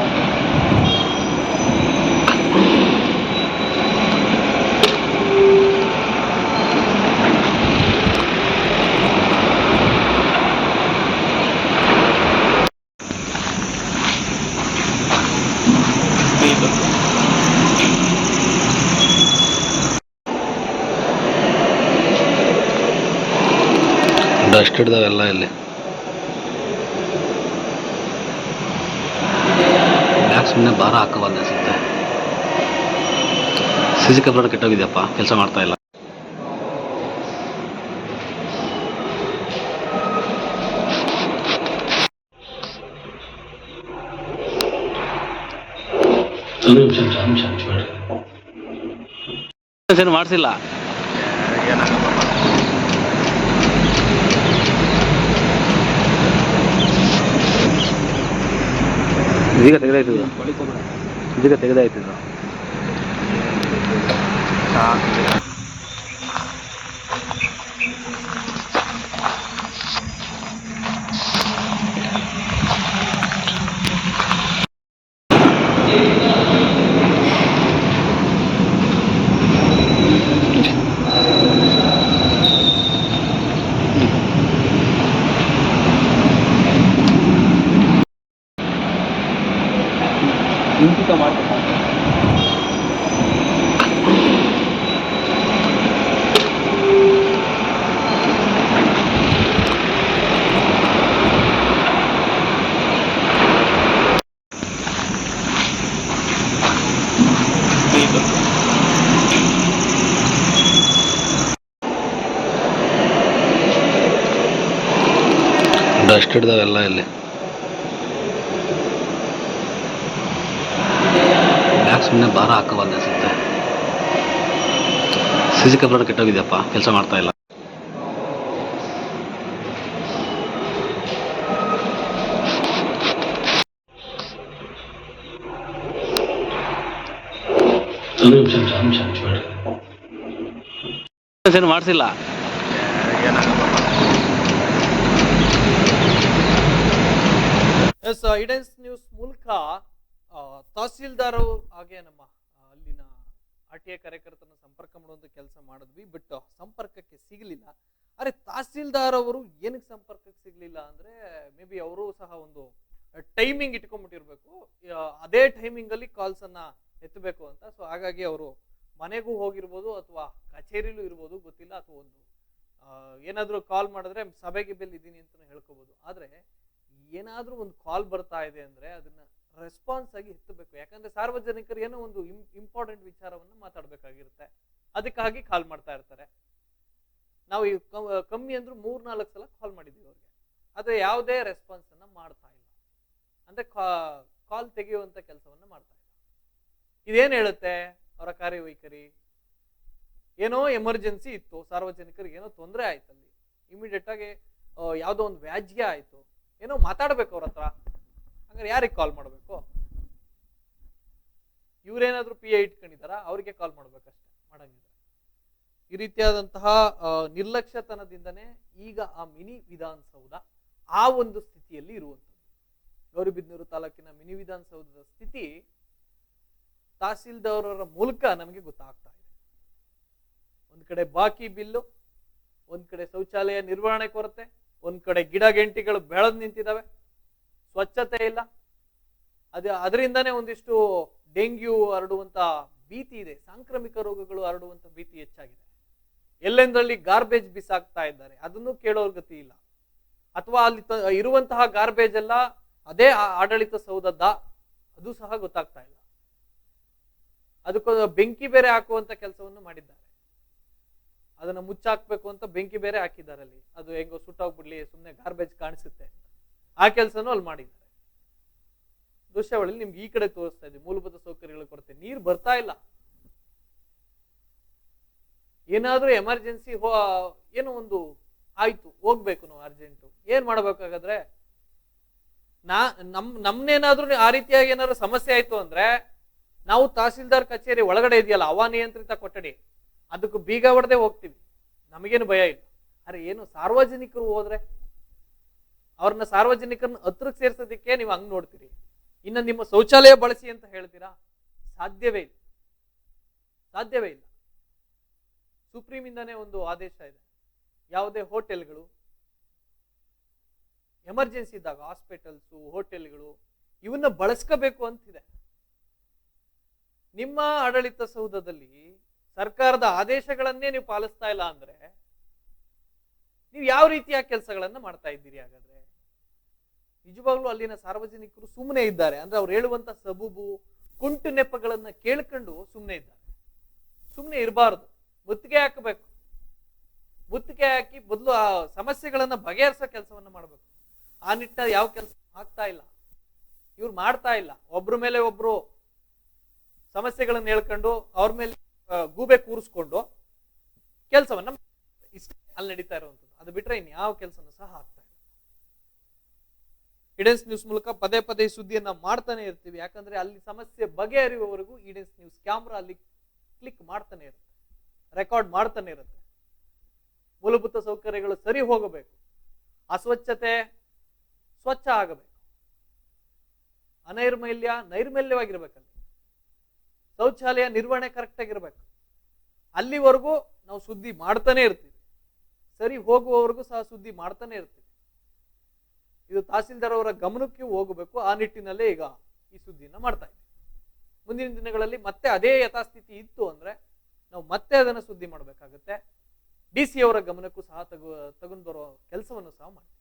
B: ಡಸ್ಟ್ ಹಿಡ್ದಾವೆಲ್ಲ ಇಲ್ಲಿ. ಬ್ಯಾಗ್ ಸುಮ್ಮನೆ ಭಾರ ಹಾಕಬಾರ್ದು ಅನ್ಸುತ್ತೆ. ಸಿಸಿ ಕ್ಯಾಮ್ರಾ ಕೆಟ್ಟೋಗಿದೆಯಪ್ಪ, ಕೆಲಸ ಮಾಡ್ತಾ ಇಲ್ಲ. ಏನು ಮಾಡಿಸಿಲ್ಲ. ಇದೀಗ ತೆಗೆದಾಯ್ತು, ಇದೀಗ ತೆಗೆದಾಯ್ತು. ಇಂಚಿತ ಮಾಡ್ತಾರೆ. ಡಸ್ಟ್ ಹಿಡ್ದಾವೆಲ್ಲ ಇಲ್ಲಿ. ಬ್ಯಾಗ್ ಸುಮ್ಮನೆ ಭಾರ ಹಾಕಬಾರ್ದು ಅನ್ಸುತ್ತೆ. ಸಿಸಿ ಕ್ಯಾಮ್ರಾ ಕೆಟ್ಟೋಗಿದೆಯಪ್ಪ, ಕೆಲಸ ಮಾಡ್ತಾ ಇಲ್ಲ. ಏನು ಮಾಡಿಸಿಲ್ಲ.
A: ಎಸ್ ಐಡೆನ್ಸ್ ನ್ಯೂಸ್ ಮೂಲಕ ತಹಸೀಲ್ದಾರ್ ಹಾಗೆ ನಮ್ಮ ಅಲ್ಲಿನ RTI ಕಾರ್ಯಕರ್ತನ ಸಂಪರ್ಕ ಮಾಡುವಂತ ಕೆಲಸ ಮಾಡಿದ್ವಿ. ಬಟ್ ಸಂಪರ್ಕಕ್ಕೆ ಸಿಗಲಿಲ್ಲ. ಅರೆ ತಹಸೀಲ್ದಾರ್ ಅವರು ಏನಕ್ಕೆ ಸಂಪರ್ಕಕ್ಕೆ ಸಿಗಲಿಲ್ಲ ಅಂದ್ರೆ ಮೇ ಬಿ ಅವರು ಸಹ ಒಂದು ಟೈಮಿಂಗ್ ಇಟ್ಕೊಂಡ್ಬಿಟ್ಟಿರ್ಬೇಕು, ಅದೇ ಟೈಮಿಂಗ್ ಅಲ್ಲಿ ಕಾಲ್ಸ್ ಅನ್ನ ಎತ್ತಬೇಕು ಅಂತ. ಸೊ ಹಾಗಾಗಿ ಅವರು ಮನೆಗೂ ಹೋಗಿರ್ಬೋದು ಅಥವಾ ಕಚೇರಿಲೂ ಇರ್ಬೋದು, ಗೊತ್ತಿಲ್ಲ, ಅಥವಾ ಒಂದು ಏನಾದ್ರೂ ಕಾಲ್ ಮಾಡಿದ್ರೆ ಸಭೆಗೆ ಬೆಲ್ ಇದ್ದೀನಿ ಅಂತ ಹೇಳ್ಕೋಬಹುದು. ಆದ್ರೆ ಏನಾದ್ರೂ ಒಂದು ಕಾಲ್ ಬರ್ತಾ ಇದೆ ಅಂದ್ರೆ ಅದನ್ನ ರೆಸ್ಪಾನ್ಸ್ ಆಗಿ ಎತ್ತಬೇಕು. ಯಾಕಂದ್ರೆ ಸಾರ್ವಜನಿಕರು ಏನೋ ಒಂದು ಇಂಪಾರ್ಟೆಂಟ್ ವಿಚಾರವನ್ನ ಮಾತಾಡ್ಬೇಕಾಗಿರುತ್ತೆ, ಅದಕ್ಕಾಗಿ ಕಾಲ್ ಮಾಡ್ತಾ ಇರ್ತಾರೆ. ನಾವು ಈ ಕಮ್ಮಿ ಅಂದ್ರೂ 3-4 ಸಲ ಕಾಲ್ ಮಾಡಿದೀವಿ ಅವ್ರಿಗೆ, ಆದ್ರೆ ಯಾವುದೇ ರೆಸ್ಪಾನ್ಸ್ ಅನ್ನ ಮಾಡ್ತಾ ಇಲ್ಲ, ಅಂದ್ರೆ ಕಾಲ್ ತೆಗೆಯುವಂತ ಕೆಲಸವನ್ನ ಮಾಡ್ತಾ ಇಲ್ಲ. ಇದೇನ್ ಹೇಳುತ್ತೆ? ಅವರ ಕಾರ್ಯವೈಖರಿ. ಏನೋ ಎಮರ್ಜೆನ್ಸಿ ಇತ್ತು, ಸಾರ್ವಜನಿಕರಿಗೆ ಏನೋ ತೊಂದರೆ ಆಯ್ತು, ಅಲ್ಲಿ ಇಮಿಡಿಯೇಟ್ ಆಗಿ ಯಾವ್ದೋ ಒಂದು ವ್ಯಾಜ್ಯ ಆಯ್ತು, ಏನೋ ಮಾತಾಡ್ಬೇಕು ಅವ್ರ ಹತ್ರ, ಹಂಗಾರೆ ಯಾರಿಗೆ ಕಾಲ್ ಮಾಡ್ಬೇಕು? ಇವ್ರೇನಾದ್ರೂ PA ಇಟ್ಕೊಂಡಿದಾರ? ಅವ್ರಿಗೆ ಕಾಲ್ ಮಾಡ್ಬೇಕಷ್ಟೇ, ಮಾಡಂಗಿದ್ರೆ. ಈ ರೀತಿಯಾದಂತಹ ನಿರ್ಲಕ್ಷ್ಯತನದಿಂದನೇ ಈಗ ಆ ಮಿನಿ ವಿಧಾನಸೌಧ ಆ ಒಂದು ಸ್ಥಿತಿಯಲ್ಲಿ ಇರುವಂಥದ್ದು. ಗೌರಿಬಿದನೂರು ತಾಲೂಕಿನ ಮಿನಿ ವಿಧಾನಸೌಧದ ಸ್ಥಿತಿ ತಹಸೀಲ್ದಾರರ ಮೂಲಕ ನಮಗೆ ಗೊತ್ತಾಗ್ತಾ ಇದೆ. ಒಂದ್ ಕಡೆ ಬಾಕಿ ಬಿಲ್ಲು, ಒಂದ್ ಕಡೆ ಶೌಚಾಲಯ ನಿರ್ವಹಣೆ ಕೊರತೆ, ಒಂದ್ ಕಡೆ ಗಿಡ ಗೆಂಟಿಗಳು ಬೆಳೆದ್ ನಿಂತಿದ್ದಾವೆ, ಸ್ವಚ್ಛತೆ ಇಲ್ಲ. ಅದರಿಂದಾನೇ ಒಂದಿಷ್ಟು ಡೆಂಗ್ಯೂ ಹರಡುವಂತ ಭೀತಿ ಇದೆ, ಸಾಂಕ್ರಾಮಿಕ ರೋಗಗಳು ಹರಡುವಂತ ಭೀತಿ ಹೆಚ್ಚಾಗಿದೆ. ಎಲ್ಲೆಂದರಲ್ಲಿ ಗಾರ್ಬೇಜ್ ಬಿಸಾಕ್ತಾ ಇದ್ದಾರೆ, ಅದನ್ನು ಕೇಳೋರ್ ಗತಿ ಇಲ್ಲ. ಅಥವಾ ಅಲ್ಲಿ ಇರುವಂತಹ ಗಾರ್ಬೇಜ್ ಎಲ್ಲ ಅದೇ ಆಡಳಿತ ಸೌಧದ, ಅದು ಸಹ ಗೊತ್ತಾಗ್ತಾ ಇಲ್ಲ. ಅದಕ್ಕೊಂದು ಬೆಂಕಿ ಬೇರೆ ಹಾಕುವಂತ ಕೆಲಸವನ್ನು ಮಾಡಿದ್ದಾರೆ. ಅದನ್ನ ಮುಚ್ಚಾಕ್ಬೇಕು ಅಂತ ಬೆಂಕಿ ಬೇರೆ ಹಾಕಿದ್ದಾರೆ ಅಲ್ಲಿ, ಅದು ಹೆಂಗೋ ಸುಟ್ಟೋಗ್ಬಿಡ್ಲಿ, ಸುಮ್ಮನೆ ಗಾರ್ಬೇಜ್ ಕಾಣಿಸುತ್ತೆ, ಆ ಕೆಲಸನೂ ಅಲ್ಲಿ ಮಾಡಿದ್ದಾರೆ. ದೃಶ್ಯಾವಳಿ ನಿಮ್ಗೆ ಈ ಕಡೆ ತೋರಿಸ್ತಾ ಇದ್ದೀವಿ. ಮೂಲಭೂತ ಸೌಕರ್ಯಗಳ ಕೊರತೆ, ನೀರು ಬರ್ತಾ ಇಲ್ಲ. ಏನಾದ್ರೂ ಎಮರ್ಜೆನ್ಸಿ ಏನೋ ಒಂದು ಆಯ್ತು, ಹೋಗ್ಬೇಕು ನಾವು ಅರ್ಜೆಂಟು, ಏನ್ ಮಾಡ್ಬೇಕಾಗಾದ್ರೆ ನಮ್ನೇನಾದ್ರೂ ಆ ರೀತಿಯಾಗಿ ಏನಾದ್ರು ಸಮಸ್ಯೆ ಆಯ್ತು ಅಂದ್ರೆ ನಾವು ತಹಸೀಲ್ದಾರ್ ಕಚೇರಿ ಒಳಗಡೆ ಇದೆಯಲ್ಲ ಹವಾನಿಯಂತ್ರಿತ ಕೊಠಡಿ, ಅದಕ್ಕೂ ಬೀಗ ಹೊಡೆದೇ ಹೋಗ್ತೀವಿ, ನಮಗೇನು ಭಯ ಇಲ್ಲ. ಅರೆ ಏನು ಸಾರ್ವಜನಿಕರು ಹೋದ್ರೆ ಅವ್ರನ್ನ ಸಾರ್ವಜನಿಕರನ್ನ ಹತ್ರಕ್ಕೆ ಸೇರ್ಸೋದಿಕ್ಕೆ ನೀವು ಹಂಗ್ ನೋಡ್ತೀರಿ, ಇನ್ನ ನಿಮ್ಮ ಶೌಚಾಲಯ ಬಳಸಿ ಅಂತ ಹೇಳ್ತೀರಾ? ಸಾಧ್ಯವೇ ಇಲ್ಲ, ಸಾಧ್ಯವೇ ಇಲ್ಲ. ಸುಪ್ರೀಂ ಇಂದಾನೇ ಒಂದು ಆದೇಶ ಇದೆ, ಯಾವುದೇ ಹೋಟೆಲ್ಗಳು ಎಮರ್ಜೆನ್ಸಿ ಇದ್ದಾಗ ಹಾಸ್ಪಿಟಲ್ಸು, ಹೋಟೆಲ್ಗಳು ಇವನ್ನ ಬಳಸ್ಕೋಬೇಕು ಅಂತಿದೆ. ನಿಮ್ಮ ಆಡಳಿತ ಸೌಧದಲ್ಲಿ ಸರ್ಕಾರದ ಆದೇಶಗಳನ್ನೇ ನೀವು ಪಾಲಿಸ್ತಾ ಇಲ್ಲ ಅಂದ್ರೆ ನೀವು ಯಾವ ರೀತಿಯ ಕೆಲಸಗಳನ್ನ ಮಾಡ್ತಾ ಇದ್ದೀರಿ? ಹಾಗಾದ್ರೆ ನಿಜವಾಗ್ಲೂ ಅಲ್ಲಿನ ಸಾರ್ವಜನಿಕರು ಸುಮ್ಮನೆ ಇದ್ದಾರೆ ಅಂದ್ರೆ ಅವ್ರು ಹೇಳುವಂತ ಸಬೂಬು ಕುಂಟು ನೆಪಗಳನ್ನ ಕೇಳ್ಕೊಂಡು ಸುಮ್ಮನೆ ಇದ್ದಾರೆ. ಸುಮ್ಮನೆ ಇರಬಾರ್ದು, ಮುತ್ತಿಗೆ ಹಾಕಬೇಕು. ಮುತ್ತಿಗೆ ಹಾಕಿ ಬದಲು ಆ ಸಮಸ್ಯೆಗಳನ್ನ ಬಗೆಹರಿಸೋ ಕೆಲಸವನ್ನ ಮಾಡಬೇಕು. ಆ ನಿಟ್ಟಿನಲ್ಲಿ ಯಾವ ಕೆಲಸ ಆಗ್ತಾ ಇಲ್ಲ, ಇವ್ರು ಮಾಡ್ತಾ ಇಲ್ಲ. ಒಬ್ರ ಮೇಲೆ ಒಬ್ರು ಸಮಸ್ಯೆಗಳನ್ನ ಹೇಳ್ಕೊಂಡು ಅವ್ರ ಮೇಲೆ ಗೂಬೆ ಕೂರಿಸ್ಕೊಂಡು ಕೆಲಸವನ್ನ ಇಷ್ಟ ಅಲ್ಲಿ ನಡೀತಾ ಇರುವಂಥದ್ದು. ಅದು ಬಿಟ್ರೆ ಇನ್ ಯಾವ ಕೆಲಸನೂ ಸಹ ಆಗ್ತಾ ಇಲ್ಲ. ಈಡೆನ್ಸ್ ನ್ಯೂಸ್ ಮೂಲಕ ಪದೇ ಪದೇ ಸುದ್ದಿಯನ್ನ ಮಾಡ್ತಾನೆ ಇರ್ತೀವಿ, ಯಾಕಂದ್ರೆ ಅಲ್ಲಿ ಸಮಸ್ಯೆ ಬಗೆಹರಿಯುವವರೆಗೂ ಈಡೆನ್ಸ್ ನ್ಯೂಸ್ ಕ್ಯಾಮ್ರಾ ಅಲ್ಲಿ ಕ್ಲಿಕ್ ಮಾಡ್ತಾನೆ ಇರುತ್ತೆ, ರೆಕಾರ್ಡ್ ಮಾಡ್ತಾನೆ ಇರುತ್ತೆ. ಮೂಲಭೂತ ಸೌಕರ್ಯಗಳು ಸರಿ ಹೋಗಬೇಕು, ಅಸ್ವಚ್ಛತೆ ಸ್ವಚ್ಛ ಆಗಬೇಕು, ಅನೈರ್ಮಲ್ಯ ನೈರ್ಮಲ್ಯವಾಗಿರ್ಬೇಕಲ್ಲಿ, ಶೌಚಾಲಯ ನಿರ್ವಹಣೆ ಕರೆಕ್ಟ್ ಆಗಿರ್ಬೇಕು. ಅಲ್ಲಿವರೆಗೂ ನಾವು ಸುದ್ದಿ ಮಾಡ್ತಾನೆ ಇರ್ತೀವಿ, ಸರಿ ಹೋಗುವವರೆಗೂ ಸಹ ಸುದ್ದಿ ಮಾಡ್ತಾನೆ ಇರ್ತೀವಿ. ಇದು ತಹಸೀಲ್ದಾರ್ ಅವರ ಗಮನಕ್ಕೆ ಹೋಗಬೇಕು. ಆ ನಿಟ್ಟಿನಲ್ಲೇ ಈಗ ಈ ಸುದ್ದಿಯನ್ನ ಮಾಡ್ತಾ ಇದ್ದೀವಿ. ಮುಂದಿನ ದಿನಗಳಲ್ಲಿ ಮತ್ತೆ ಅದೇ ಯಥಾಸ್ಥಿತಿ ಇತ್ತು ಅಂದ್ರೆ ನಾವು ಮತ್ತೆ ಅದನ್ನ ಸುದ್ದಿ ಮಾಡಬೇಕಾಗುತ್ತೆ. DC ಅವರ ಗಮನಕ್ಕೂ ಸಹ ತಗೊಂಡು ಬರೋ ಕೆಲಸವನ್ನು ಸಹ ಮಾಡ್ತೀವಿ.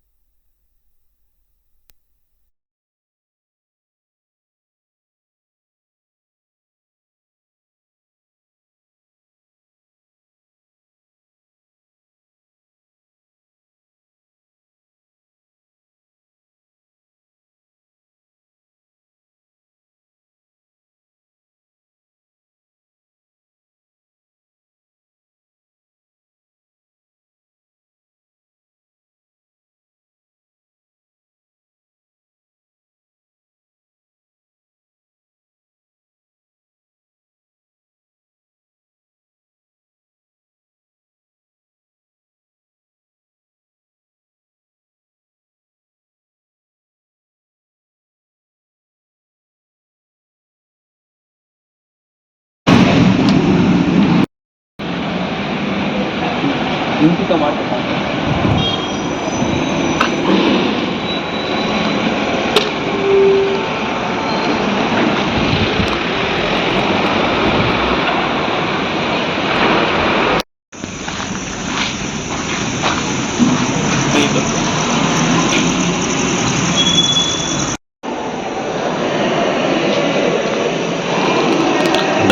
B: ಇಂಕಿತ ಮಾಡ್ತಾರೆ.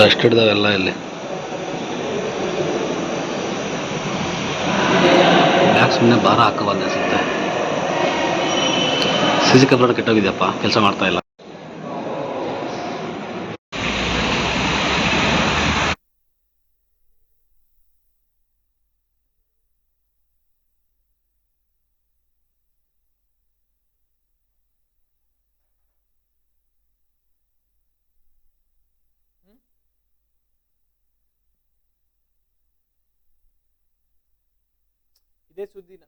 B: ಡಸ್ಟ್ ಹಿಡ್ದಾವೆಲ್ಲ ಇಲ್ಲಿ. ಬ್ಯಾಗ್ ಸುಮ್ಮನೆ ಭಾರ ಹಾಕಬಾರ್ದು ಅನ್ಸುತ್ತೆ. ಸಿ ಸಿ ಕ್ಯಾಮ್ರಾ ಕೆಟ್ಟೋಗಿದೆಯಪ್ಪ, ಕೆಲಸ ಮಾಡ್ತಾ ಇಲ್ಲ.
A: ಇದೇ ಸುದ್ದಿನ